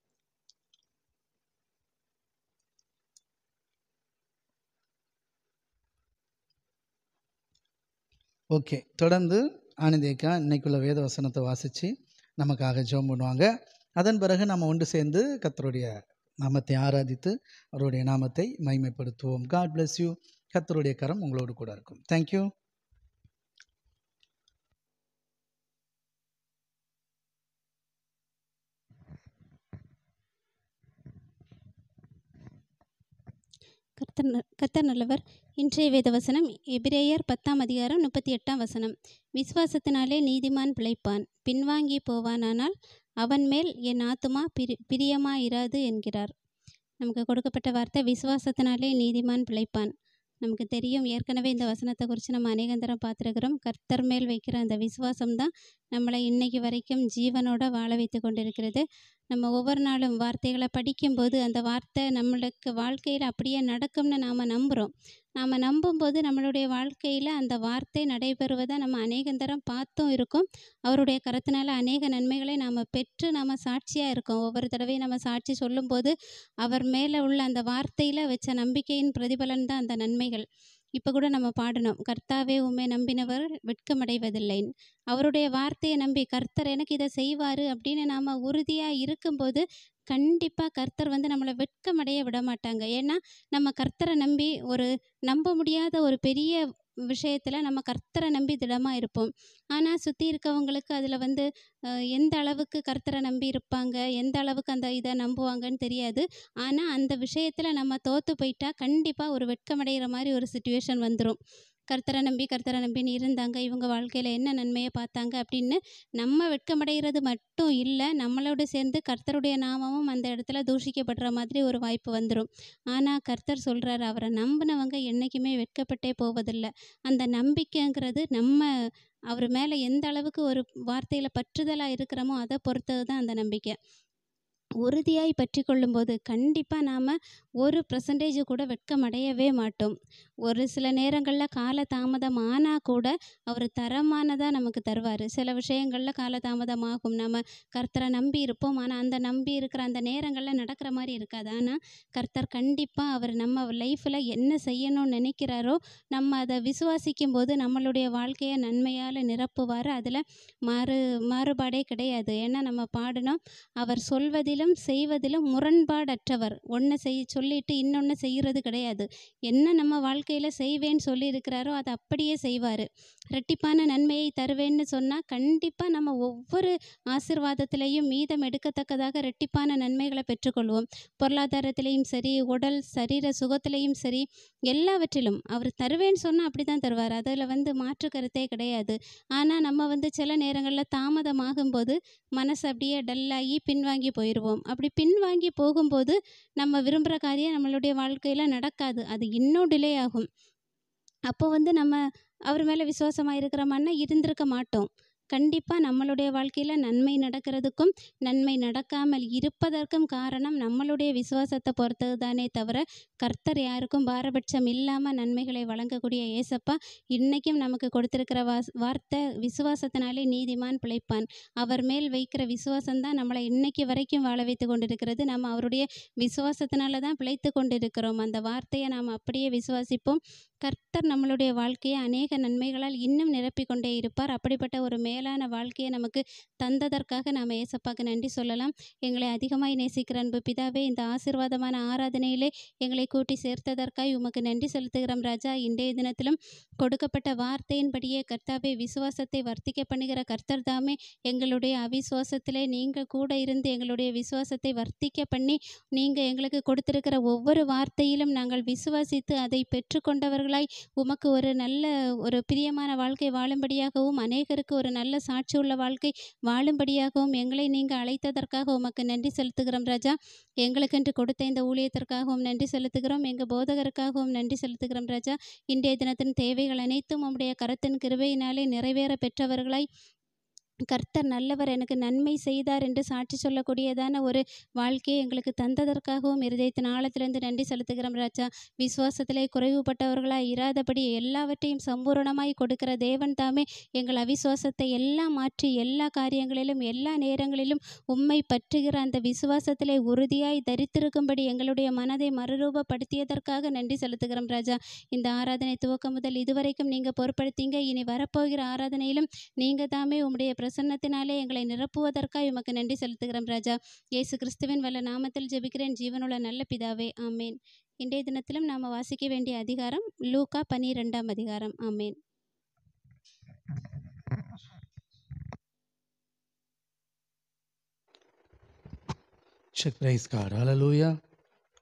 ஓகே, தொடர்ந்து ஆனந்தேக்கா இன்னைக்குள்ள வேத வசனத்தை வாசித்து நமக்காக ஜெபம் பண்ணுவாங்க. அதன் பிறகு நம்ம ஒன்று சேர்ந்து கர்த்தருடைய நாமத்தை ஆராதித்து அவருடைய நாமத்தை மகிமைப்படுத்துவோம். God bless you. கர்த்தருடைய கரம் உங்களோடு கூட இருக்கும். தேங்க்யூ. கர்த்தர் நல்லவர். இன்றைய வேத வசனம் எபிரேயர் 10ஆம் அதிகாரம் 38ஆம் வசனம். விசுவாசத்தினாலே நீதிமான் பிழைப்பான், பின்வாங்கி போவானானால் அவன் மேல் என் ஆத்துமா பிரியமாயிராது என்கிறார். நமக்கு கொடுக்கப்பட்ட வார்த்தை விசுவாசத்தினாலே நீதிமான் பிழைப்பான். நமக்கு தெரியும், ஏற்கனவே இந்த வசனத்தை குறித்து நம்ம அநேகந்தரம் பார்த்துருக்கிறோம். கர்த்தர் மேல் வைக்கிற அந்த விசுவாசம்தான் நம்மளை இன்னைக்கு வரைக்கும் ஜீவனோட வாழ வைத்து கொண்டிருக்கிறது. நம்ம ஒவ்வொரு நாளும் வார்த்தைகளை படிக்கும்போது அந்த வார்த்தை நம்மளுக்கு வாழ்க்கையில் அப்படியே நடக்கும்னு நாம் நம்புகிறோம். நாம் நம்பும்போது நம்மளுடைய வாழ்க்கையில் அந்த வார்த்தை நடைபெறுவதை நம்ம அநேகந்தரம் பார்த்தும் இருக்கோம். அவருடைய கரத்தினால் அநேக நன்மைகளை நாம் பெற்று நாம் சாட்சியாக இருக்கோம். ஒவ்வொரு தடவையும் நம்ம சாட்சி சொல்லும்போது அவர் மேலே உள்ள அந்த வார்த்தையில் வச்ச நம்பிக்கையின் பிரதிபலன் தான் அந்த நன்மைகள். இப்போ கூட நம்ம பாடணும், கர்த்தாவே உம்மை நம்பினவர் வெட்கமடைவதில்லை. அவருடைய வார்த்தையை நம்பி கர்த்தர் எனக்கு இதை செய்வார் அப்படின்னு நாம் உறுதியாக இருக்கும்போது கண்டிப்பாக கர்த்தர் நம்மளை வெட்கமடைய விட மாட்டாங்க. ஏன்னா நம்ம கர்த்தரை நம்பி நம்ப முடியாத ஒரு பெரிய விஷயத்தில் நம்ம கர்த்தரை நம்பி திடமாக இருப்போம். ஆனால் சுற்றி இருக்கவங்களுக்கு அதில் எந்த அளவுக்கு கர்த்தரை நம்பி இருப்பாங்க, எந்த அளவுக்கு அந்த இதை நம்புவாங்கன்னு தெரியாது. ஆனால் அந்த விஷயத்தில் நம்ம தோற்று போயிட்டா கண்டிப்பாக ஒரு வெட்கமடைகிற மாதிரி ஒரு சிச்சுவேஷன் வந்துடும். கர்த்தரை நம்பின்னு இருந்தாங்க, இவங்க வாழ்க்கையில் என்ன நன்மையை பார்த்தாங்க அப்படின்னு நம்ம வெட்கமடைகிறது மட்டும் இல்லை, நம்மளோட சேர்ந்து கர்த்தருடைய நாமமும் அந்த இடத்துல தூஷிக்கப்படுற மாதிரி ஒரு வாய்ப்பு வந்துடும். ஆனால் கர்த்தர் சொல்கிறார், அவரை நம்பினவங்க என்றைக்குமே வெட்கப்பட்டே போவதில்லை. அந்த நம்பிக்கைங்கிறது நம்ம அவர் மேலே எந்த அளவுக்கு ஒரு வார்த்தையில் பற்றுதலாக இருக்கிறோமோ அதை பொறுத்தது தான் அந்த நம்பிக்கை. உறுதியாய் பற்றி கொள்ளும்போது கண்டிப்பாக நாம் 1% கூட வெட்கமடையவே மாட்டோம். ஒரு சில நேரங்களில் காலதாமதம் ஆனால் கூட அவர் தரமானதாக நமக்கு தருவார். சில விஷயங்களில் காலதாமதமாகும், நம்ம கர்த்தரை நம்பி இருப்போம். ஆனால் அந்த நம்பி இருக்கிற அந்த நேரங்களில் நடக்கிற மாதிரி இருக்காது. ஆனால் கர்த்தர் கண்டிப்பாக அவர் நம்ம லைஃப்பில் என்ன செய்யணும்னு நினைக்கிறாரோ நம்ம அதை விசுவாசிக்கும் போது நம்மளுடைய வாழ்க்கையை நன்மையால் நிரப்புவார். அதில் மாறுபாடே கிடையாது. ஏன்னா நம்ம பாடணும், அவர் சொல்வதிலும் சொல்வதிலும் செய்வதிலும் முரண்பாடற்றவர். ஒன்றை சொல்லிட்டு இன்னொன்று செய்கிறது கிடையாது. என்ன நம்ம வாழ்க்கையில் செய்வேன்னு சொல்லியிருக்கிறாரோ அதை அப்படியே செய்வார். ரெட்டிப்பான நன்மையை தருவேன்னு சொன்னால் கண்டிப்பாக நம்ம ஒவ்வொரு ஆசீர்வாதத்திலையும் மீதம் எடுக்கத்தக்கதாக ரெட்டிப்பான நன்மைகளை பெற்றுக்கொள்வோம். பொருளாதாரத்திலையும் சரி, உடல் சரீர சுகத்திலையும் சரி, எல்லாவற்றிலும் அவர் தருவேன்னு சொன்னால் அப்படி தான் தருவார். அதில் மாற்று கருத்தே கிடையாது. ஆனால் நம்ம சில நேரங்களில் தாமதமாகும்போது மனசு அப்படியே டல்லாகி பின்வாங்கி போயிடுவோம். அப்படி பின்வாங்கி போகும்போது நம்ம விரும்புகிற காரியம் நம்மளுடைய வாழ்க்கையில் நடக்காது. அது இன்னும் டிலே ஆகும். அப்போ நம்ம அவர் மேலே விசுவாசமாக இருக்கிறோமான்னா இருந்திருக்க மாட்டோம். கண்டிப்பாக நம்மளுடைய வாழ்க்கையில் நன்மை நடக்கிறதுக்கும் நன்மை நடக்காமல் இருப்பதற்கும் காரணம் நம்மளுடைய விசுவாசத்தை பொறுத்தது தானே தவிர கர்த்தர் யாருக்கும் பாரபட்சம் இல்லாமல் நன்மைகளை வழங்கக்கூடிய ஏசப்பா இன்றைக்கும் நமக்கு கொடுத்துருக்கிற வார்த்தை, விசுவாசத்தினாலே நீதிமான் பிழைப்பான். அவர் மேல் வைக்கிற விசுவாசம்தான் நம்மளை இன்னைக்கு வரைக்கும் வாழ வைத்து கொண்டிருக்கிறது. நம்ம அவருடைய விசுவாசத்தினால தான் பிழைத்து கொண்டிருக்கிறோம். அந்த வார்த்தையை நாம் அப்படியே விசுவாசிப்போம். கர்த்தர் நம்மளுடைய வாழ்க்கையை அநேக நன்மைகளால் இன்னும் நிரப்பி கொண்டே இருப்பார். அப்படிப்பட்ட ஒரு மேலான வாழ்க்கையை நமக்கு தந்ததற்காக நாம் ஏசப்பாக்கு நன்றி சொல்லலாம். எங்களை அதிகமாய் நேசிக்கிற அன்பு பிதாவே, இந்த ஆசீர்வாதமான ஆராதனையிலே எங்களை கூட்டி சேர்த்ததற்காய் உமக்கு நன்றி செலுத்துகிறோம் ராஜா. இன்றைய தினத்திலும் கொடுக்கப்பட்ட வார்த்தையின்படியே கர்த்தாவே விசுவாசத்தை வர்த்திக்க பண்ணுகிற கர்த்தர் தாமே எங்களுடைய அவிசுவாசத்திலே நீங்கள் கூட இருந்து எங்களுடைய விசுவாசத்தை வர்த்திக்க பண்ணி நீங்கள் எங்களுக்கு கொடுத்திருக்கிற ஒவ்வொரு வார்த்தையிலும் நாங்கள் விசுவாசித்து அதை பெற்றுக்கொண்டவர்களாய் உமக்கு ஒரு பிரியமான வாழ்க்கை வாழும்படியாகவும் அநேகருக்கு ஒரு நல்ல சாட்சி உள்ள வாழ்க்கை வாழும்படியாகவும் எங்களை நீங்கள் அழைத்ததற்காக உமக்கு நன்றி செலுத்துகிறோம் ராஜா. எங்களுக்கென்று கொடுத்த இந்த ஊழியத்திற்காகவும் நன்றி செலுத்துகிறோம். எங்கள் போதகருக்காகவும் நன்றி செலுத்துகிறோம் ராஜா. இன்றைய தினத்தின் தேவைகள் அனைத்தும் உம்முடைய கரத்தின் கிருபையினாலே நிறைவேற பெற்றவர்களாய் கர்த்தர் நல்லவர், எனக்கு நன்மை செய்தார் என்று சாட்சி சொல்லக்கூடியதான ஒரு வாழ்க்கையை எங்களுக்கு தந்ததற்காகவும் இருதயத்தின் ஆழத்திலிருந்து நன்றி செலுத்துகிறோம் ராஜா. விசுவாசத்திலே குறைவுபட்டவர்களாய் இராதபடி எல்லாவற்றையும் சம்பூரணமாய் கொடுக்கிற தேவன் தாமே எங்கள் அவிசுவாசத்தை எல்லாம் மாற்றி எல்லா காரியங்களிலும் எல்லா நேரங்களிலும் உம்மை பற்றுகிற அந்த விசுவாசத்திலே உறுதியாய் தரித்திருக்கும்படி எங்களுடைய மனதை மறுரூபப்படுத்தியதற்காக நன்றி செலுத்துகிறோம் ராஜா. இந்த ஆராதனை துவக்கம் முதல் இதுவரைக்கும் நீங்கள் பொறுப்படுத்திங்க. இனி வரப்போகிற ஆராதனையிலும் நீங்கள் தாமே உம்முடைய பிரசன்னத்தினாலே எங்களை நிரப்புவதற்காக உமக்கு நன்றி செலுத்துகிறோம் ராஜா. இயேசு கிறிஸ்துவின் வல்ல நாமத்தில் ஜெபிக்கிறேன் ஜீவனுள்ள நல்ல பிதாவே, ஆமேன். இன்றைய தினத்திலும் நாம் வாசிக்க வேண்டிய அதிகாரம் லூக்கா 12ஆம் அதிகாரம். ஆமேன். பிரைஸ் காட், ஹல்லேலூயா.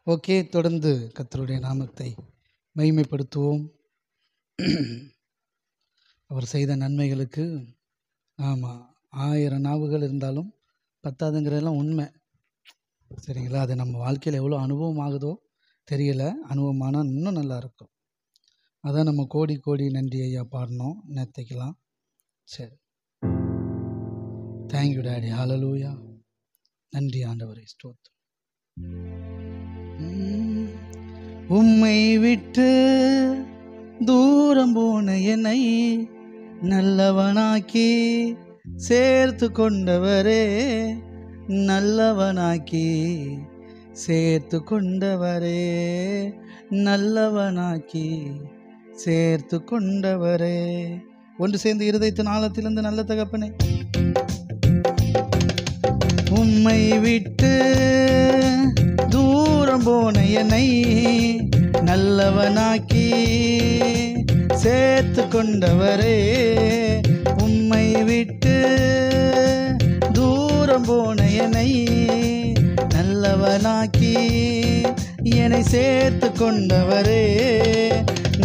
ஓகே, தொடர்ந்து கர்த்தருடைய நாமத்தை மகிமைப்படுத்துவோம். அவர் செய்த நன்மைகளுக்கு ஆமாம் 1000 நாவுகள் இருந்தாலும் பத்தாதுங்கிறதெல்லாம் உண்மை, சரிங்களா? அது நம்ம வாழ்க்கையில் எவ்வளோ அனுபவம் ஆகுதோ தெரியல. அனுபவமானால் இன்னும் நல்லாயிருக்கும். அதான் நம்ம கோடி கோடி நன்றி ஐயா பாடணும் நேர்த்திக்கலாம். சரி, தேங்க்யூ டாடி, ஹல்லேலூயா. நன்றி ஆண்டவரே, ஸ்தோத்திரம். உம்மை விட்டு தூரம் போன என்னை நல்லவனாக்கி சேர்த்து கொண்டவரே, நல்லவனாக்கி சேர்த்து கொண்டவரே, நல்லவனாக்கி சேர்த்து கொண்டவரே. ஒன்று சேர்ந்து இருதயத்தின் ஆழத்திலிருந்து நல்ல தகப்பனே, உம்மை விட்டு தூரம் போன என்னை நல்லவனாக்கி சேர்த்து கொண்டவரே, உம்மை விட்டு தூரம் போன என்னை நல்லவனாக்கி என்னை சேர்த்து கொண்டவரே,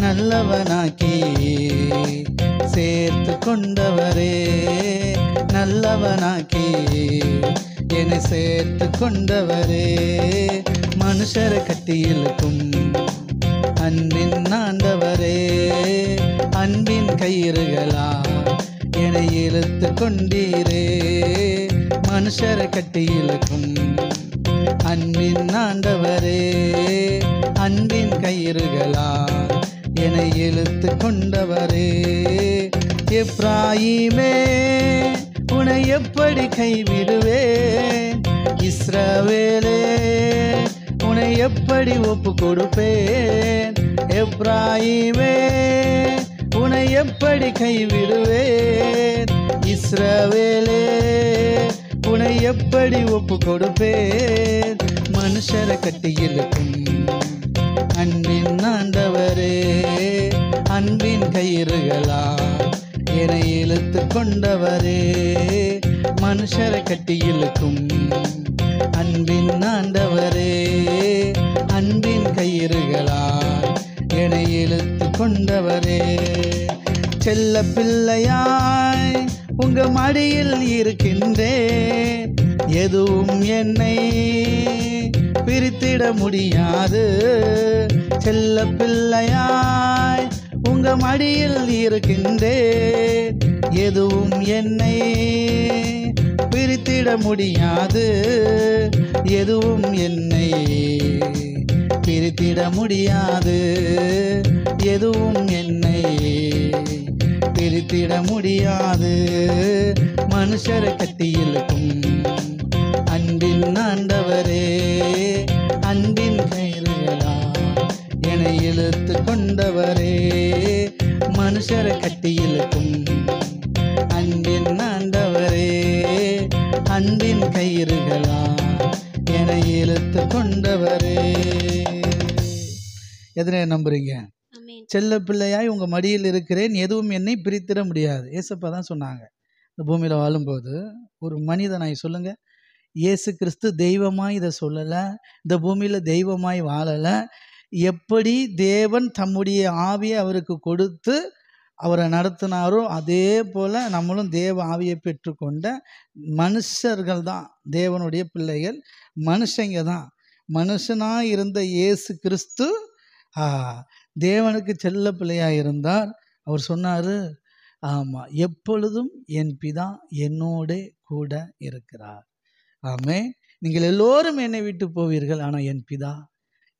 நல்லவனாக்கி சேர்த்து கொண்டவரே, நல்லவனாக்கி என்னை சேர்த்து கொண்டவரே. மனுஷரை கட்டி இழுக்கும் அன்பின் ஆண்டவரே, அன்பின் கயிறுகளா என்னை இழுத்து கொண்டீரே. மனுஷரை கட்டி இழுக்கும் அன்பின் ஆண்டவரே, அன்பின் கயிறுகளா என்னை இழுத்து கொண்டவரே. எப்ராயிமே உன்னை எப்படி கைவிடுவேன், இஸ்ரவேலே உன்னை எப்படி ஒப்பு கொடுப்பேன். எப்ராயிமே உன்னை எப்படி கைவிடுவேன், இஸ்ரவேலே உன்னை என்னை எப்படி ஒப்பு கொடுப்பேன்? மனுஷரை கட்டி இழுக்கும் அன்பின் ஆண்டவரே, அன்பின் கயிறுகளா என்னை இழுத்து கொண்டவரே, மனுஷரை கட்டி இழுக்கும் அன்பின் ஆண்டவரே, அன்பின் கயிறுகளா என்னை இழுத்து கொண்டவரே. செல்ல பிள்ளையாய் உங்க மடியில் இருக்கின்றேன், எதுவும் என்னை பிரித்திட முடியாது. செல்ல பிள்ளையாய் உங்க மடியில் இருக்கின்றேன், எதுவும் என்னை பிரித்திட முடியாது. எதுவும் என்னை பிரித்திட முடியாது. எதுவும் என்னை பிரித்திட முடியாது. மனுஷரை கட்டி இழுக்கும் அன்பின் ஆண்டவரே, அன்பின் கயிறுகளா என்னை இழுத்து கொண்டவரே, மனுஷரை கட்டி இழுக்கும் அன்பின் ஆண்டவரே, அன்பின் கயிறுகளா என்னை இழுத்து கொண்டவரே. எதனை நம்புறீங்க? செல்ல பிள்ளையாய் உங்கள் மடியில் இருக்கிறேன், எதுவும் என்னை பிரித்திட முடியாது. ஏசப்பா தான் சொன்னாங்க. இந்த பூமியில் வாழும்போது ஒரு மனிதனாய் சொல்லுங்க, இயேசு கிறிஸ்து தெய்வமாய் இதை சொல்லலை, இந்த பூமியில் தெய்வமாய் வாழலை. எப்படி தேவன் தம்முடைய ஆவியை அவருக்கு கொடுத்து அவரை நடத்தினாரோ அதே போல் நம்மளும் தேவ ஆவியை பெற்றுக்கொண்ட மனுஷர்கள் தான் தேவனுடைய பிள்ளைகள். மனுஷங்க தான். மனுஷனாக இருந்த இயேசு கிறிஸ்து தேவனுக்கு செல்ல பிள்ளையாக இருந்தார். அவர் சொன்னார், ஆமாம், எப்பொழுதும் என் பிதா என்னோட கூட இருக்கிறார். ஆமே, நீங்கள் எல்லோரும் என்னை விட்டு போவீர்கள், ஆனால் என் பிதா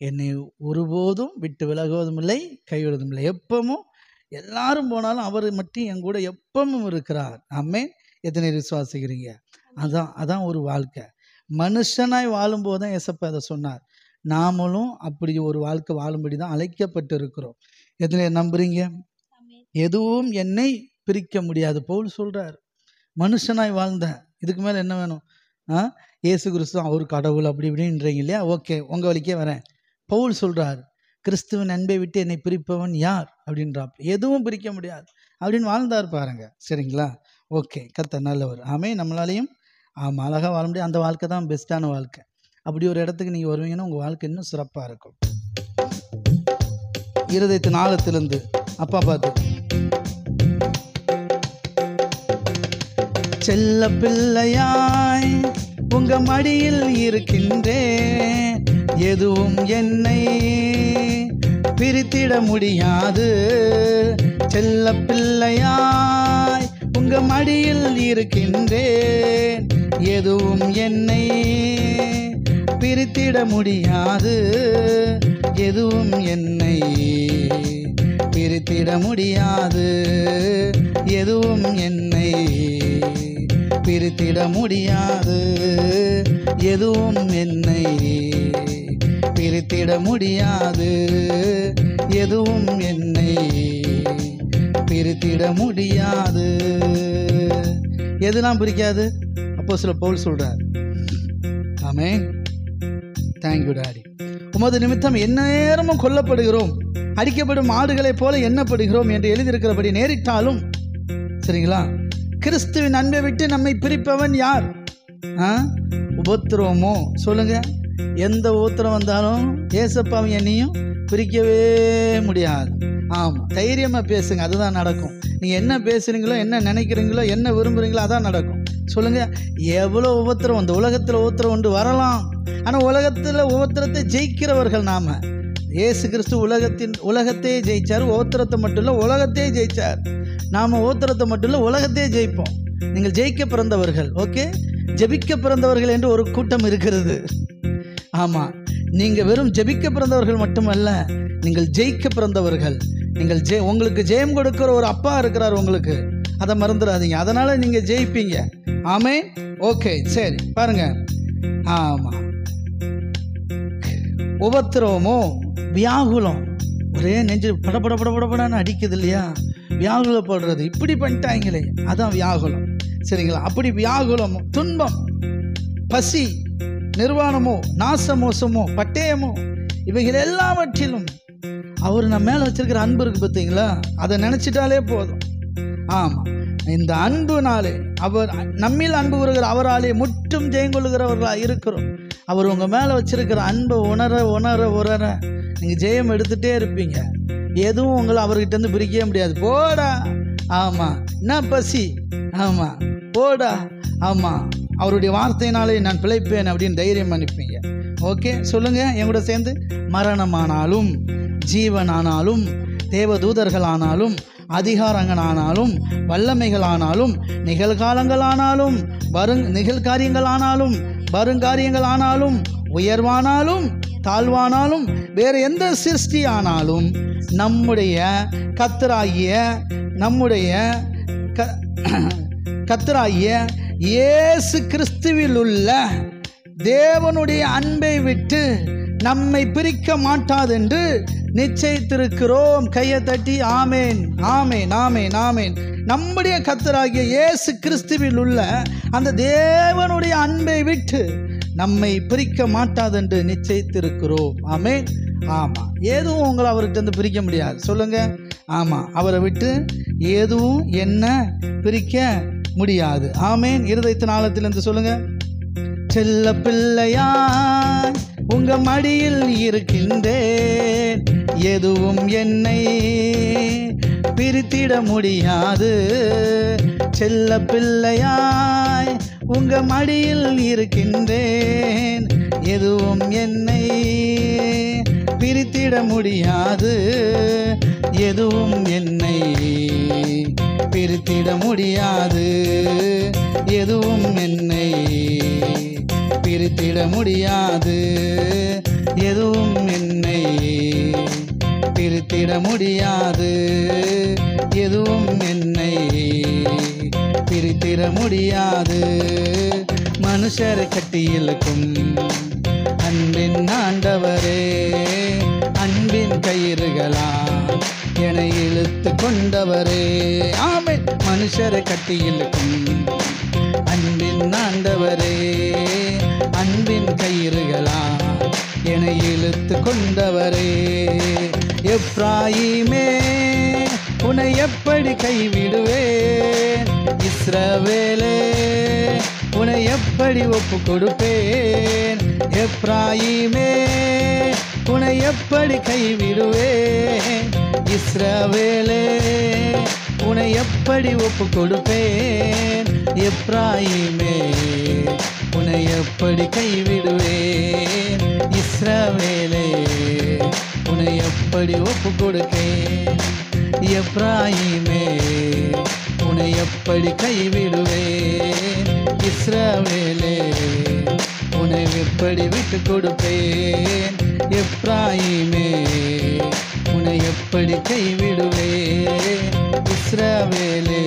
என்னை ஒருபோதும் விட்டு விலகுவதும் இல்லை, கைவிடுவதும் இல்லை. எப்பவும் எல்லாரும் போனாலும் அவர் மட்டும் என் கூட எப்பவும் இருக்கிறார். ஆமே, எத்தனை விசுவாசிக்கிறீங்க? அதான் ஒரு வாழ்க்கை. மனுஷனாய் வாழும்போது தான் ஏசப்பா அதை சொன்னார். நாமளும் அப்படி ஒரு வாழ்க்கை வாழும்படி தான் அழைக்கப்பட்டு இருக்கிறோம். எத்தனை நம்புறீங்க? எதுவும் என்னை பிரிக்க முடியாது. பவுல் சொல்றார், மனுஷனாய் வாழ்ந்தேன், இதுக்கு மேலே என்ன வேணும்? இயேசு கிறிஸ்து அவர் கடவுள் அப்படி இப்படின்றீங்க இல்லையா? ஓகே, உங்கள் வழிக்கே வரேன். பவுல் சொல்றார், கிறிஸ்துவின் அன்பை விட்டு என்னை பிரிப்பவன் யார் அப்படின்றாப். எதுவும் பிரிக்க முடியாது அப்படின்னு வாழ்ந்தார் பாருங்க. சரிங்களா? ஓகே, கர்த்தர் நல்லவர். ஆமே, நம்மளாலையும் ஆமாம் அழகாக வாழ முடியும். அந்த வாழ்க்கை தான் பெஸ்ட்டான வாழ்க்கை. அப்படி ஒரு இடத்துக்கு நீங்கள் வருவீங்கன்னா உங்கள் வாழ்க்கை இன்னும் சிறப்பாக இருக்கும். இருதயத்தின் ஆழத்திலிருந்து அப்பா பார்த்து, செல்ல பிள்ளையாய் உங்க மடியில் இருக்கின்றேன், எதுவும் என்னை பிரித்திட முடியாது. செல்ல பிள்ளையாய் உங்க மடியில் இருக்கின்றேன், எதுவும் என்னை பிரித்திட முடியாது. எதுவும் என்னை பிரித்திட முடியாது. எதுவும் என்னை பிரித்திட முடியாது. எதுவும் என்னை பிரித்திட முடியாது. எதுவும் என்னை பிரித்திட முடியாது. எதுலாம் பிரிக்காது? அப்போஸ்தலர் பவுல் சொல்றார். ஆமென். Thank you daddy. உமது நிமித்தம் எந்நேரமும் கொல்லப்படுகிறோம், அடிக்கப்படும் ஆடுகளைப் போல எண்ணப்படுகிறோம் என்று எழுதியிருக்கிறபடி நேரிட்டாலும், சரிங்களா, கிறிஸ்துவின் அன்பை விட்டு நம்மை பிரிப்பவன் யார்? உபத்திரவமோ? சொல்லுங்க. எந்த உபத்திரம் வந்தாலும் ஏசப்பாவும் என்னையும் பிரிக்கவே முடியாது. ஆமாம், தைரியமாக பேசுங்க, அதுதான் நடக்கும். நீங்கள் என்ன பேசுகிறீங்களோ, என்ன நினைக்கிறீங்களோ, என்ன விரும்புகிறீங்களோ அதான் நடக்கும். சொல்லுங்கள். எவ்வளோ உபத்திரம் இந்த உலகத்தில் உபத்திரம் கொண்டு வரலாம், ஆனால் உலகத்தில் உபத்திரத்தை ஜெயிக்கிறவர்கள் நாம். இயேசு கிறிஸ்து உலகத்தையே ஜெயிச்சார். உபத்திரத்தை மட்டும் இல்லை, உலகத்தையே ஜெயிச்சார். நாம் உபத்திரத்தை மட்டும் இல்லை, உலகத்தையே ஜெயிப்போம். நீங்கள் ஜெயிக்க பிறந்தவர்கள். ஓகே, ஜெபிக்க பிறந்தவர்கள் என்று ஒரு கூட்டம் இருக்கிறது. ஆமாம், நீங்கள் வெறும் ஜெபிக்க பிறந்தவர்கள் மட்டுமல்ல, நீங்கள் ஜெயிக்க பிறந்தவர்கள். நீங்கள் உங்களுக்கு ஜெயம் கொடுக்கிற ஒரு அப்பா இருக்கிறார் உங்களுக்கு, அதை மறந்துடாதீங்க. அதனால் நீங்கள் ஜெயிப்பீங்க. ஆமென். ஓகே, சரி பாருங்க. ஆமாம், உபத்திரவமோ வியாகுலம், ஒரே நெஞ்சு படப்படன்னு அடிக்குது இல்லையா? வியாகுலப்படுறது, இப்படி பண்ணிட்டாங்களே, அதான் வியாகுலம். சரிங்களா? அப்படி வியாகுலம், துன்பம், பசி, நிர்வாணமோ, நாசமோசமோ, பட்டயமோ, இவைகள் எல்லாவற்றிலும் அவர் நம்ம மேலே வச்சிருக்கிற அன்பு இருக்கு பார்த்தீங்களா, அதை நினச்சிட்டாலே போதும். ஆமாம், இந்த அன்புனாலே அவர் நம்மில் அன்பு கூறுகிற அவராலே முற்றும் ஜெயங்கொள்ளுகிறவர்களாக இருக்கிறோம். அவர் உங்கள் மேலே வச்சிருக்கிற அன்பை உணர உணர உணர நீங்கள் ஜெயம் எடுத்துகிட்டே இருப்பீங்க. எதுவும் உங்களை அவர்கிட்டருந்து பிரிக்கவே முடியாது. போடா, ஆமாம், என்ன பசி, ஆமாம், போடா, ஆமாம், அவருடைய வார்த்தையினாலே நான் பிழைப்பேன் அப்படின்னு தைரியம் அனுப்பீங்க. ஓகே, சொல்லுங்கள் என் கூட சேர்ந்து. மரணமானாலும், ஜீவனானாலும், தேவதூதர்களானாலும், அதிகாரங்களானாலும், வல்லமைகளானாலும், நிகழ்காலங்களானாலும், நிகழ்காரியங்களானாலும், வருங்காரியங்களானாலும், உயர்வானாலும் தாழ்வானாலும், வேறு எந்த சிருஷ்டி ஆனாலும் நம்முடைய கர்த்தராகிய இயேசு கிறிஸ்துவில் உள்ள தேவனுடைய அன்பை விட்டு நம்மை பிரிக்க மாட்டாதென்று நிச்சயித்திருக்கிறோம். கையை தட்டி ஆமேன், ஆமேன், ஆமேன், ஆமேன். நம்முடைய கர்த்தராகிய இயேசு கிறிஸ்துவில் உள்ள அந்த தேவனுடைய அன்பை விட்டு நம்மை பிரிக்க மாட்டாதென்று நிச்சயித்திருக்கிறோம். ஆமேன். ஆமாம், எதுவும் உங்களை அவர்கிட்ட பிரிக்க முடியாது. சொல்லுங்க, ஆமாம், அவரை விட்டு எதுவும் என்ன பிரிக்க முடியாது. ஆமேன். இருதயத்தின் ஆழத்திலிருந்து சொல்லுங்க. செல்ல பிள்ளையாய் உங்க மடியில் இருக்கின்றேன், எதுவும் என்னை பிரித்திட முடியாது. செல்ல பிள்ளையாய் உங்க மடியில் இருக்கின்றேன், எதுவும் என்னை பிரித்திட முடியாது. எதுவும் என்னை பிரித்திட முடியாது. எதுவும் என்னை பிரித்திட முடியாது. எதுவும் என்னை பிரித்திட முடியாது. எதுவும் என்னை பிரித்திட முடியாது. மனுஷரை கட்டி இழுக்கும் அன்பின் ஆண்டவரே, அன்பின் கயிறுகளா என்னை இழுத்து கொண்டவரே. ஆமென். மனுஷரை கட்டி இழுக்கும் அன்பின் ஆண்டவரே, அன்பின் கயிறுகளா என்னை இழுத்து கொண்டவரே. எப்ராயிமே உன்னை எப்படி கைவிடுவேன், இஸ்ரவேலே உன்னை எப்படி ஒப்பு கொடுப்பேன். எப்ராயிமே உன்னை எப்படி கைவிடுவேன், இஸ்ரவேலே உன்னை எப்படி ஒப்பு கொடுப்பேன். எப்ராயிமே உன்னை எப்படி கைவிடுவேன், இஸ்ரவேலே உன்னை எப்படி ஒப்பு கொடுப்பேன். எப்ராயிமே உன்னை எப்படி கைவிடுவேன், இஸ்ரவேலே உன்னை எப்படி விட்டு கொடுப்பேன். எப்ராயிமே உன்னை எப்படி கைவிடுவேன், இஸ்ரவேலே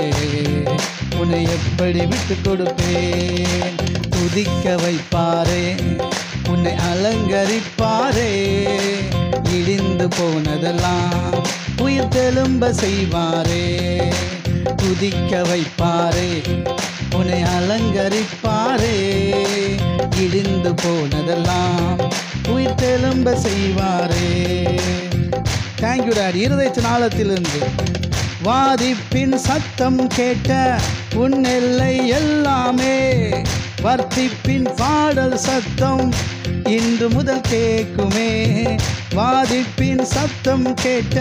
உன்னை எப்படி விட்டு கொடுப்பேன். துதிக்க வைப்பாரே, உன்னை அலங்கரிப்பாரே, இடிந்து போனதெல்லாம் உயிர் தெலும்ப செய்வாரே. துதிக்க வைப்பாரே, உன்னை அலங்கரிப்பாரே, இடிந்து போனதெல்லாம் உயிர் தெலும்ப செய்வாரே. Thank you daddy. இருதயத்தின் ஆழத்திலிருந்து வாதிப்பின் சத்தம் கேட்ட உன் எல்லை எல்லாமே, வர்த்திப்பின் பாடல் சத்தம் இன்று முதல் கேட்குமே. வாதிப்பின் சத்தம் கேட்ட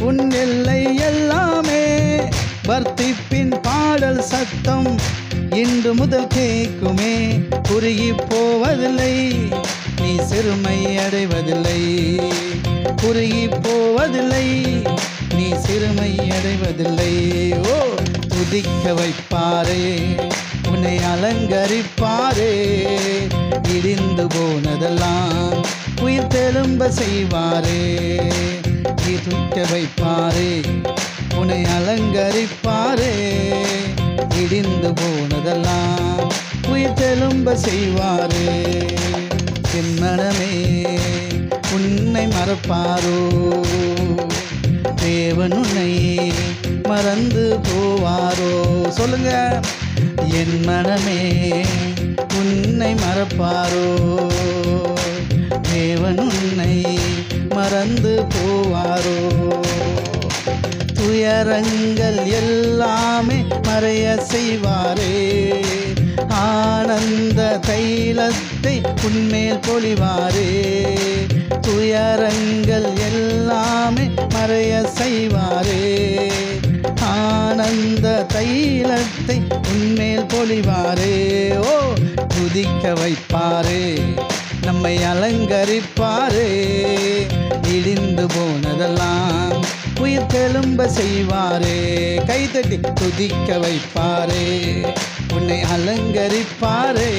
உன் எல்லை எல்லாமே, வர்த்திப்பின் பாடல் சத்தம் இன்று முதல் கேட்குமே. குறுகி போவதில்லை, நீ சிறுமை அடைவதில்லை. குறுகி போவதில்லை, நீ சிறுமை அடைவதில்லை. ஓ, துதிக்க வைப்பாரே, உன்னை அலங்கரிப்பாரே, இடிந்து போனதெல்லாம் உயிர் தெலும்ப செய்வாரே. துதிக்க வைப்பாரே, உன்னை அலங்கரிப்பாரே, இடிந்து போனதெல்லாம் உயிர் தெலும்ப செய்வாரே. என் மனமே உன்னை மறப்பாரோ, தேவன் உன்னை மறந்து போவாரோ. சொல்லுங்க. என் மனமே உன்னை மறப்பாரோ? தேவன் உன்னை மறந்து போவாரோ? துயரங்கள் எல்லாமே மறைய செய்வாரே, ஆனந்த தைலத்தை உன்மேல் பொழிவாரே. துயரங்கள் எல்லாமே மறைய செய்வாரே, ஆனந்த தைலத்தை உன்மேல் பொழிவாரே. ஓ, துதிக்க வைப்பாரே, நம்மை அலங்கரிப்பாரே. இடிந்து போனதெல்லாம் உயிர் தெழும்ப செய்வாரே. கைதட்டி துதிக்க வைப்பாரே, உன்னை அலங்கரிப்பாரே.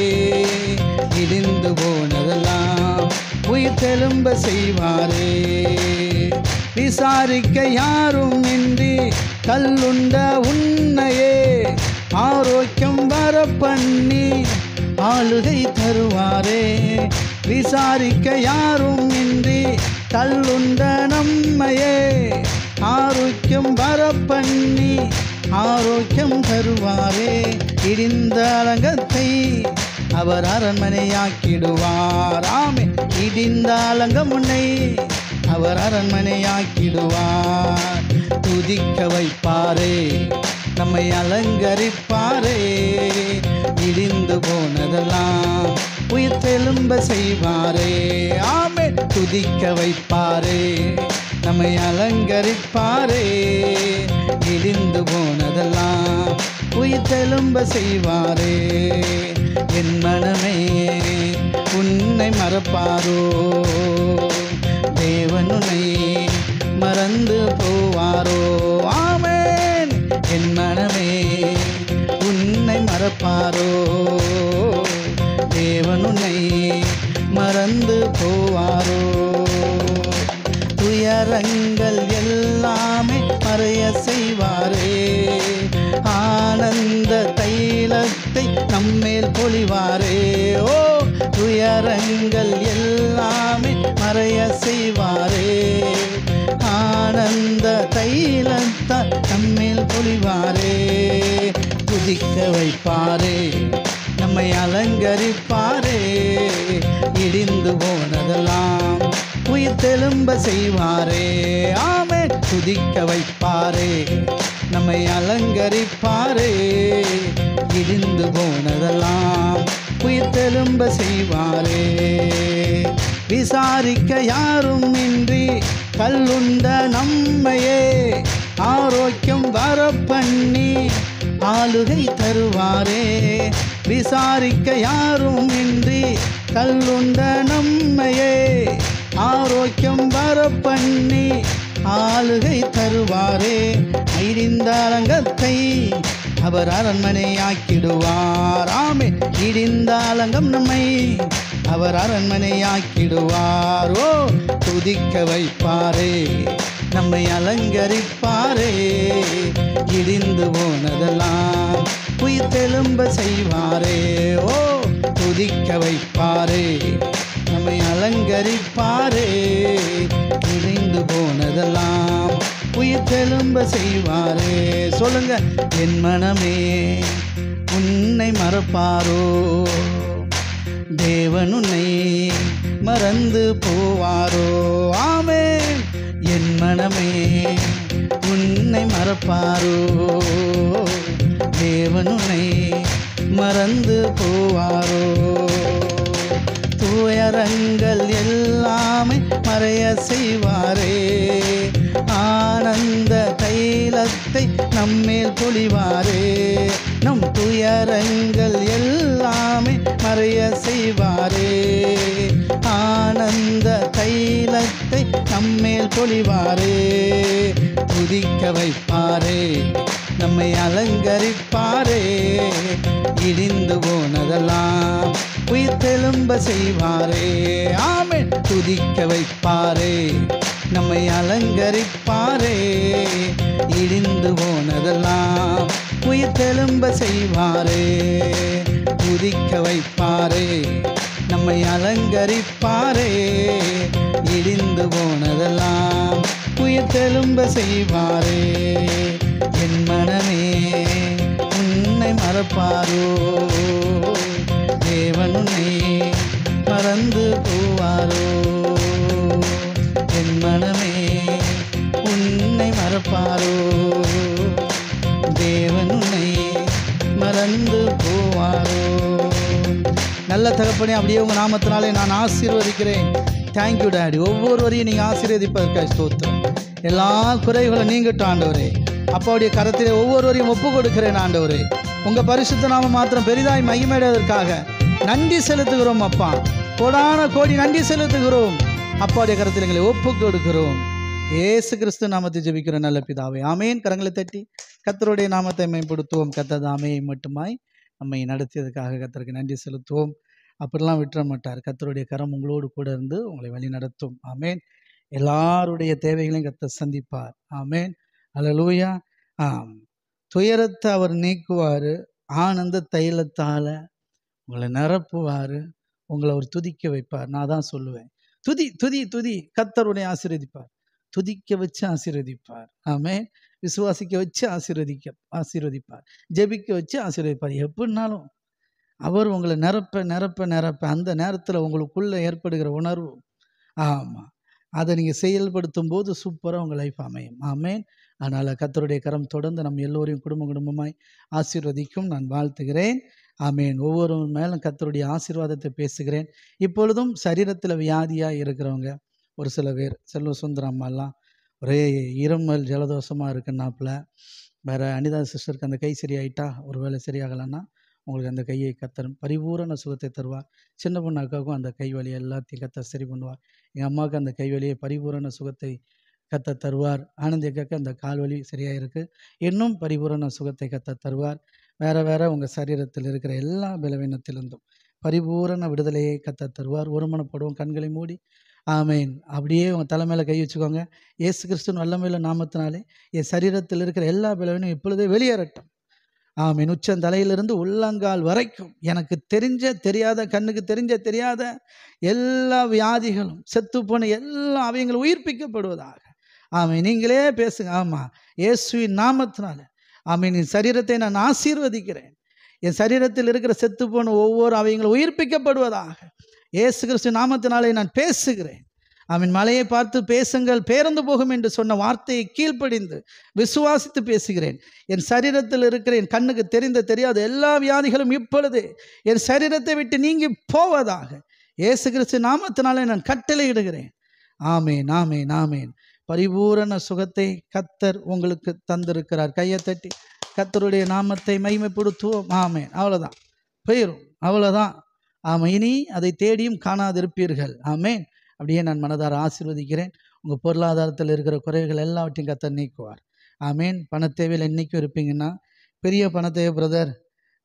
இடிந்து போனதெல்லாம் உயிர் தெழும்ப செய்வாரே. விசாரிக்க யாரும் இன்றி கல்லுண்ட உன்னையே ஆரோக்கியம் வர பண்ணி ஆளுகை தருவாரே. விசாரிக்க யாரும் இன்றி கல்லுண்ட நம்மையே ஆரோக்கியம் வர பண்ணி ஆரோக்கியம் தருவாரே. இடிந்த அலங்கத்தை அவர் அரண்மனையாக்கிடுவார். ஆமே, இடிந்த அலங்கம் உன்னை அவர் அரண்மனையாக்கிடுவார். துதிக்க வைப்பாரே, நம்மை அலங்கரிப்பாரே. இடிந்து போனதெல்லாம் உயிர் தெழும்ப செய்வாரே. ஆமே, துதிக்க வைப்பாரே, நம்மை அலங்கரிப்பாரே. இடிந்து போனதெல்லாம் உயிர் தெழும்ப செய்வாரே. என் மனமே உன்னை மறப்பாரோ? தேவன் உன்னை மறந்து போவாரோ? ஆமென். என் மனமே உன்னை மறப்பாரோ? தேவன் உன்னை மறந்து போவாரோ? துயரங்கள் எல்லாமே மறைய செய்வாரே, ஆனந்த தைலத்தை நம்மேல் பொழிவாரே. ஓ, துயரங்கள் எல்லாமே மறைய செய்வாரே, ஆனந்த தைலத்தை நம்மேல் பொழிவாரே. துதிக்க வைப்பாரே, நம்மை அலங்கரிப்பாரே. இடிந்து போனதெல்லாம் உயிர் தெழும்ப செய்வாரே. ஆமே, துதிக்க வைப்பாரே, நம்மை அலங்கரிப்பாரே. இடிந்து போனதெல்லாம் உயிர் தெழும்ப செய்வாரே. விசாரிக்க யாரும் இன்றி கல்லுண்ட நம்மையே ஆரோக்கியம் வர பண்ணி ஆளுகை தருவாரே. விசாரிக்க யாரும் இன்றி கல்லுண்ட நம்மையே ஆரோக்கியம் வர பண்ணி ஆளுகை தருவாரே. இடிந்த அலங்கத்தை அவர் அரண்மனையாக்கிடுவார். ஆமே, இடிந்த அலங்கம் நம்மை அவர் அரண்மனையாக்கிடுவார். ஓ, துதிக்க வைப்பாரே, நம்மை அலங்கரிப்பாரே. இடிந்து போனதெல்லாம் உயிர் தெழும்ப செய்வாரே. ஓ, துதிக்க வைப்பாரே, நம்மை அலங்கரிப்பாரே. இடிந்து போனதெல்லாம் உயிர் தெழும்ப செய்வாரே. சொல்லுங்க, என் மனமே உன்னை மறப்பாரோ? தேவன் உன்னை மறந்து போவாரோ? ஆமென். என் மனமே உன்னை மறப்பாரோ? தேவன் உன்னை மறந்து போவாரோ? துயரங்கள் எல்லாமே மறைய செய்வாரே, ஆனந்த தைலத்தை நம்மேல் பொழிவாரே. நம் துயரங்கள் எல்லாமே மறைய செய்வாரே, ஆனந்த தைலத்தை நம்மேல் பொழிவாரே. துதிக்க வைப்பாரே, நம்மை அலங்கரிப்பாரே. இடிந்து போனதெல்லாம் உயிர் தெழும்ப செய்வாரே. ஆமென். துதிக்க வைப்பாரே, நம்மை அலங்கரிப்பாரே. இடிந்து போனதெல்லாம் உயிர் தெழும்ப செய்வாரே. துதிக்க வைப்பாரே, நம்மை அலங்கரிப்பாரே. இடிந்து போனதெல்லாம் உயிர் தெழும்ப செய்வாரே. என் மனமே உன்னை மறப்பாரோ? தேவன் உன்னை மறந்து போவாரோ? என் மனமே உன்னை மறப்பாரோ? தேவன் உன்னை மறந்து போவாரோ? நல்ல தகப்பனே, அப்படியே உங்கள் நாமத்தினாலே நான் ஆசீர்வதிக்கிறேன். Thank you daddy. ஒவ்வொருவரையும் நீங்கள் ஆசீர்வதிப்பதற்காக ஸ்தோத்திரம். எல்லா குறைகளும் நீங்கட்டும் ஆண்டவரே. அப்பாவுடைய கரத்திலே ஒவ்வொருவரையும் ஒப்பு கொடுக்கிறேன் ஆண்டவரே. உங்கள் பரிசுத்த நாமம் மாத்திரம் பெரிதாய் மகிமையடைவதற்காக நன்றி செலுத்துகிறோம் அப்பா. கோடான கோடி நன்றி செலுத்துகிறோம். அப்பாவுடைய கரத்தில் எங்களை ஒப்பு கொடுக்கிறோம். இயேசு கிறிஸ்து நாமத்தை ஜெபிக்கிற நல்ல பிதாவே, ஆமேன். கரங்களை தட்டி கர்த்தருடைய நாமத்தை மேம்படுத்துவோம். கர்த்தர் தாமே மட்டுமாய் நம்மை நடத்தியதுக்காக கர்த்தருக்கு நன்றி செலுத்துவோம். அப்படிலாம் விட்டுற மாட்டார். கர்த்தருடைய கரம் உங்களோடு கூட இருந்து உங்களை வழி நடத்தும். ஆமேன். எல்லாருடைய தேவைகளையும் கர்த்தர் சந்திப்பார். ஆமேன். அல்லேலூயா. ஆம், துயரத்தை அவர் நீக்குவார். ஆனந்த தைலத்தால் உங்களை நிரப்புவார். உங்களை அவர் துதிக்க வைப்பார். நான் தான் சொல்லுவேன், துதி துதி துதி. கர்த்தருடைய ஆசீர்வதிப்பார். துதிக்க வச்சு ஆசீர்வதிப்பார். ஆமேன். விசுவாசிக்க வச்சு ஆசீர்வதிப்பார். ஜெபிக்க வச்சு ஆசீர்வதிப்பார். எப்படின்னாலும் அவர் உங்களை நிரப்ப நிரப்ப நிரப்ப அந்த நேரத்தில் உங்களுக்குள்ளே ஏற்படுகிற உணர்வு, ஆமாம், அதை நீங்கள் செயல்படுத்தும் போது சூப்பராக உங்கள் லைஃப் அமையும். ஆமேன். அதனால் கர்த்தருடைய கரம் தொடர்ந்து நம்ம எல்லோரையும் குடும்பமாய் ஆசீர்வதிக்கும். நான் வாழ்த்துகிறேன். ஆமேன். ஒவ்வொரு மேலும் கர்த்தருடைய ஆசீர்வாதத்தை பேசுகிறேன். இப்பொழுதும் சரீரத்தில் வியாதியாக இருக்கிறவங்க ஒரு சில பேர், செல்வ சுந்தரம் அம்மாலாம் ஒரே இருமல் ஜலதோஷமாக இருக்குன்னாப்பில், வேறு அனிதா சிஸ்டருக்கு அந்த கை சரியாயிட்டா, ஒரு வேளை சரியாகலைன்னா உங்களுக்கு அந்த கையை கர்த்தர் பரிபூரண சுகத்தை தருவார். சின்ன பொண்ணு அக்காவுக்கும் அந்த கை வலி எல்லாத்தையும் கர்த்தர் சரி பண்ணுவார். எங்கள் அம்மாவுக்கு அந்த கை வலியை பரிபூரண சுகத்தை கர்த்தர் தருவார். ஆனந்தி அக்காவுக்கு அந்த கால் வலி சரியாக இருக்குது, இன்னும் பரிபூரண சுகத்தை கர்த்தர் தருவார். வேறு உங்கள் சரீரத்தில் இருக்கிற எல்லா பலவீனத்திலிருந்தும் பரிபூரண விடுதலையை கர்த்தர் தருவார். ஒருமனப்படுவோம். கண்களை மூடி ஆமேன். அப்படியே உங்கள் தலைமையில் கை வச்சுக்கோங்க. இயேசு கிறிஸ்துவின் வல்லமையுள்ள நாமத்தினாலே என் சரீரத்தில் இருக்கிற எல்லா பலவீனம் இப்பொழுதே வெளியேறட்டும். ஆமீன். உச்சந்தலையிலிருந்து உள்ளங்கால் வரைக்கும் எனக்கு தெரியாத, கண்ணுக்கு தெரியாத எல்லா வியாதிகளும், செத்துப்போன எல்லா அவங்களும் உயிர்ப்பிக்கப்படுவதாக. ஆமீன். நீங்களே பேசுங்க. ஆமாம், இயேசுவின் நாமத்தினால ஆமீன். என் சரீரத்தை நான் ஆசீர்வதிக்கிறேன். என் சரீரத்தில் இருக்கிற செத்துப்போன ஒவ்வொரு அவங்களும் உயிர்ப்பிக்கப்படுவதாக. இயேசு கிறிஸ்து நாமத்தினாலே நான் பேசுகிறேன். ஆமீன். மலையை பார்த்து பேசுங்கள், பேர்ந்து போகும் என்று சொன்ன வார்த்தையை கீழ்ப்படிந்து விசுவாசித்து பேசுகிறேன். என் சரீரத்தில் இருக்கிற என் கண்ணுக்கு தெரியாத எல்லா வியாதிகளும் இப்பொழுது என் சரீரத்தை விட்டு நீங்கி போவதாக இயேசு கிறிஸ்து நாமத்தினாலே நான் கட்டளையிடுகிறேன். ஆமேன், ஆமேன், ஆமேன். பரிபூரண சுகத்தை கர்த்தர் உங்களுக்கு தந்திருக்கிறார். கையை தட்டி கர்த்தருடைய நாமத்தை மகிமைப்படுத்துவோம். ஆமேன். அவ்வளோதான், போயிடும், அவ்வளோதான். ஆமாம், இனி அதை தேடியும் காணாதிருப்பீர்கள். ஆமேன். அப்படியே நான் மனதார ஆசீர்வதிக்கிறேன். உங்கள் பொருளாதாரத்தில் இருக்கிற குறைகள் எல்லாவற்றையும் கர்த்தர் நீக்குவார். ஆமேன். பணத்தேவையில் என்றைக்கும் இருப்பீங்கன்னா, பெரிய பணத்தேவை பிரதர்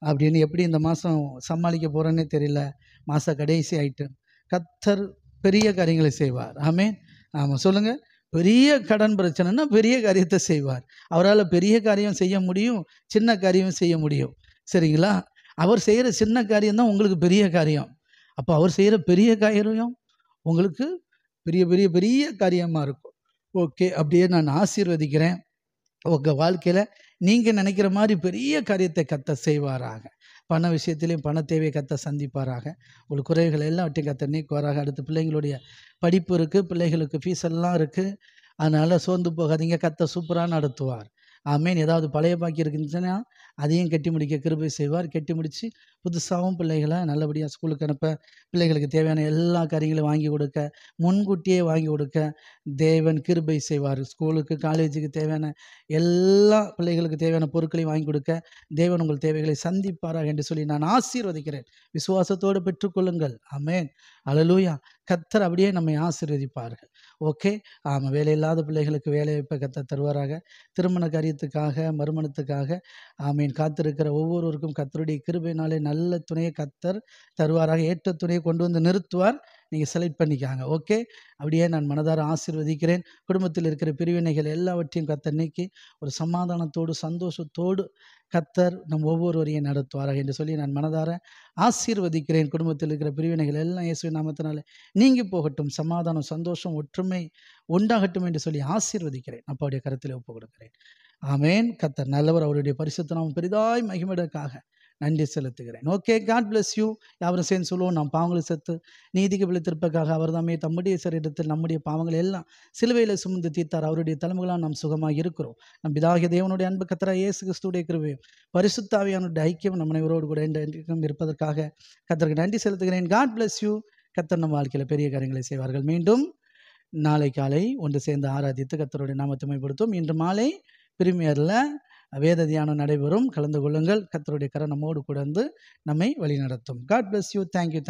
அப்படின்னு எப்படி இந்த மாதம் சமாளிக்க போகிறேன்னே தெரியல, மாத கடைசி ஆயிட்டு, கர்த்தர் பெரிய காரியங்களை செய்வார். ஆமேன். ஆமாம், சொல்லுங்கள். பெரிய கடன் பிரச்சனைனா பெரிய காரியத்தை செய்வார். அவரால் பெரிய காரியம் செய்ய முடியும், சின்ன காரியம் செய்ய முடியும். சரிங்களா? அவர் செய்கிற சின்ன காரியம்தான் உங்களுக்கு பெரிய காரியம். அப்போ அவர் செய்கிற பெரிய காரியம் உங்களுக்கு பெரிய பெரிய பெரிய காரியமாக இருக்கும். ஓகே, அப்படியே நான் ஆசீர்வதிக்கிறேன். உங்கள் வாழ்க்கையில் நீங்கள் நினைக்கிற மாதிரி பெரிய காரியத்தை கர்த்தர் செய்வாராக. பண விஷயத்திலையும் பண தேவையை கர்த்தர் சந்திப்பாராக. உங்களுக்கு குறைகள் எல்லாவற்றையும் கர்த்தர் நீக்குவாராக. அடுத்து பிள்ளைங்களுடைய படிப்பு இருக்குது, பிள்ளைகளுக்கு ஃபீஸ் எல்லாம் இருக்குது. அதனால் சோர்ந்து போகாதீங்க, கர்த்தர் சூப்பராக நடத்துவார். ஆமேன். ஏதாவது பழைய பாக்கி இருக்குதுன்னா அதையும் கட்டி முடிக்க கிருபை செய்வார். கட்டி முடித்து புதுசாகவும் பிள்ளைகளை நல்லபடியாக ஸ்கூலுக்கு அனுப்ப, பிள்ளைகளுக்கு தேவையான எல்லா காரியங்களையும் வாங்கி கொடுக்க, முன்கூட்டியே வாங்கி கொடுக்க தேவன் கிருபை செய்வார். ஸ்கூலுக்கு காலேஜுக்கு தேவையான எல்லா பிள்ளைகளுக்கு தேவையான பொருட்களையும் வாங்கி கொடுக்க தேவன் உங்கள் தேவைகளை சந்திப்பாராக என்று சொல்லி நான் ஆசீர்வதிக்கிறேன். விசுவாசத்தோடு பெற்றுக்கொள்ளுங்கள். ஆமேன். அல்லேலூயா. கர்த்தர் அப்படியே நம்மை ஆசீர்வதிப்பார்கள். ஓகே. ஆமாம், வேலையில்லாத பிள்ளைகளுக்கு வேலைவாய்ப்பை கர்த்தர் தருவாராக. திருமண காரியத்துக்காக, மறுமணத்துக்காக ஆமீன் காத்திருக்கிற ஒவ்வொருவருக்கும் கர்த்தருடைய கிருபையினாலே நல்ல துணையை கர்த்தர் தருவாராக. ஏற்ற துணையை கொண்டு வந்து நிறுத்துவார். நீங்கள் செலக்ட் பண்ணிக்காங்க. ஓகே. அப்படியே நான் மனதார ஆசீர்வதிக்கிறேன். குடும்பத்தில் இருக்கிற பிரிவினைகள் எல்லாவற்றையும் கர்த்தர் நீக்கி ஒரு சமாதானத்தோடு சந்தோஷத்தோடு கர்த்தர் நம் ஒவ்வொருவரையும் நடத்துவாராக என்று சொல்லி நான் மனதார ஆசீர்வதிக்கிறேன். குடும்பத்தில் இருக்கிற பிரிவினைகள் எல்லாம் இயேசுவின் நாமத்தினாலே நீங்கி போகட்டும். சமாதானம், சந்தோஷம், ஒற்றுமை உண்டாகட்டும் என்று சொல்லி ஆசீர்வதிக்கிறேன். அப்பாவுடைய கருத்தில் ஒப்பு கொடுக்கிறேன். ஆமேன். கர்த்தர் நல்லவர். அவருடைய பரிசுத்த நாமம் பெரிதாய் மகிமைக்காக நன்றி செலுத்துகிறேன். Okay, God bless you. யாவரும் சேர்ந்து சொல்லுவோம், நாம் பாவங்களை செத்து நீதிக்கு விழித்திருப்பதற்காக அவர் தாமே தம்முடைய சரீரத்தில் நம்முடைய பாவங்களை எல்லாம் சிலுவையில் சுமந்து தீர்த்தார். அவருடைய தலைமைகளால் நாம் சுகமாக இருக்கிறோம். நம் பிதாகிய தேவனுடைய அன்பு கர்த்தராகிய இயேசு கிறிஸ்துவுடைய கிருபையும் பரிசுத்த ஆவியானவருடைய ஐக்கியம் நம்ம அனைவரோடு கூட என்றென்றைக்கும் இருப்பதற்காக கர்த்தருக்கு நன்றி செலுத்துகிறேன். God bless you. கர்த்தர் நம் வாழ்க்கையில் பெரிய காரியங்களை செய்வார்கள். மீண்டும் நாளை காலை ஒன்று சேர்ந்து ஆராதித்து கர்த்தருடைய நாமத்தை மேம்படுத்தும். இன்று மாலை பிரீமியரில் வேத தியானம் நடைபெறும். கலந்து கொள்ளுங்கள். கர்த்தருடைய கரம் நம்மோடு கூட நம்மை வழி நடத்தும். God bless you. தேங்க்யூ.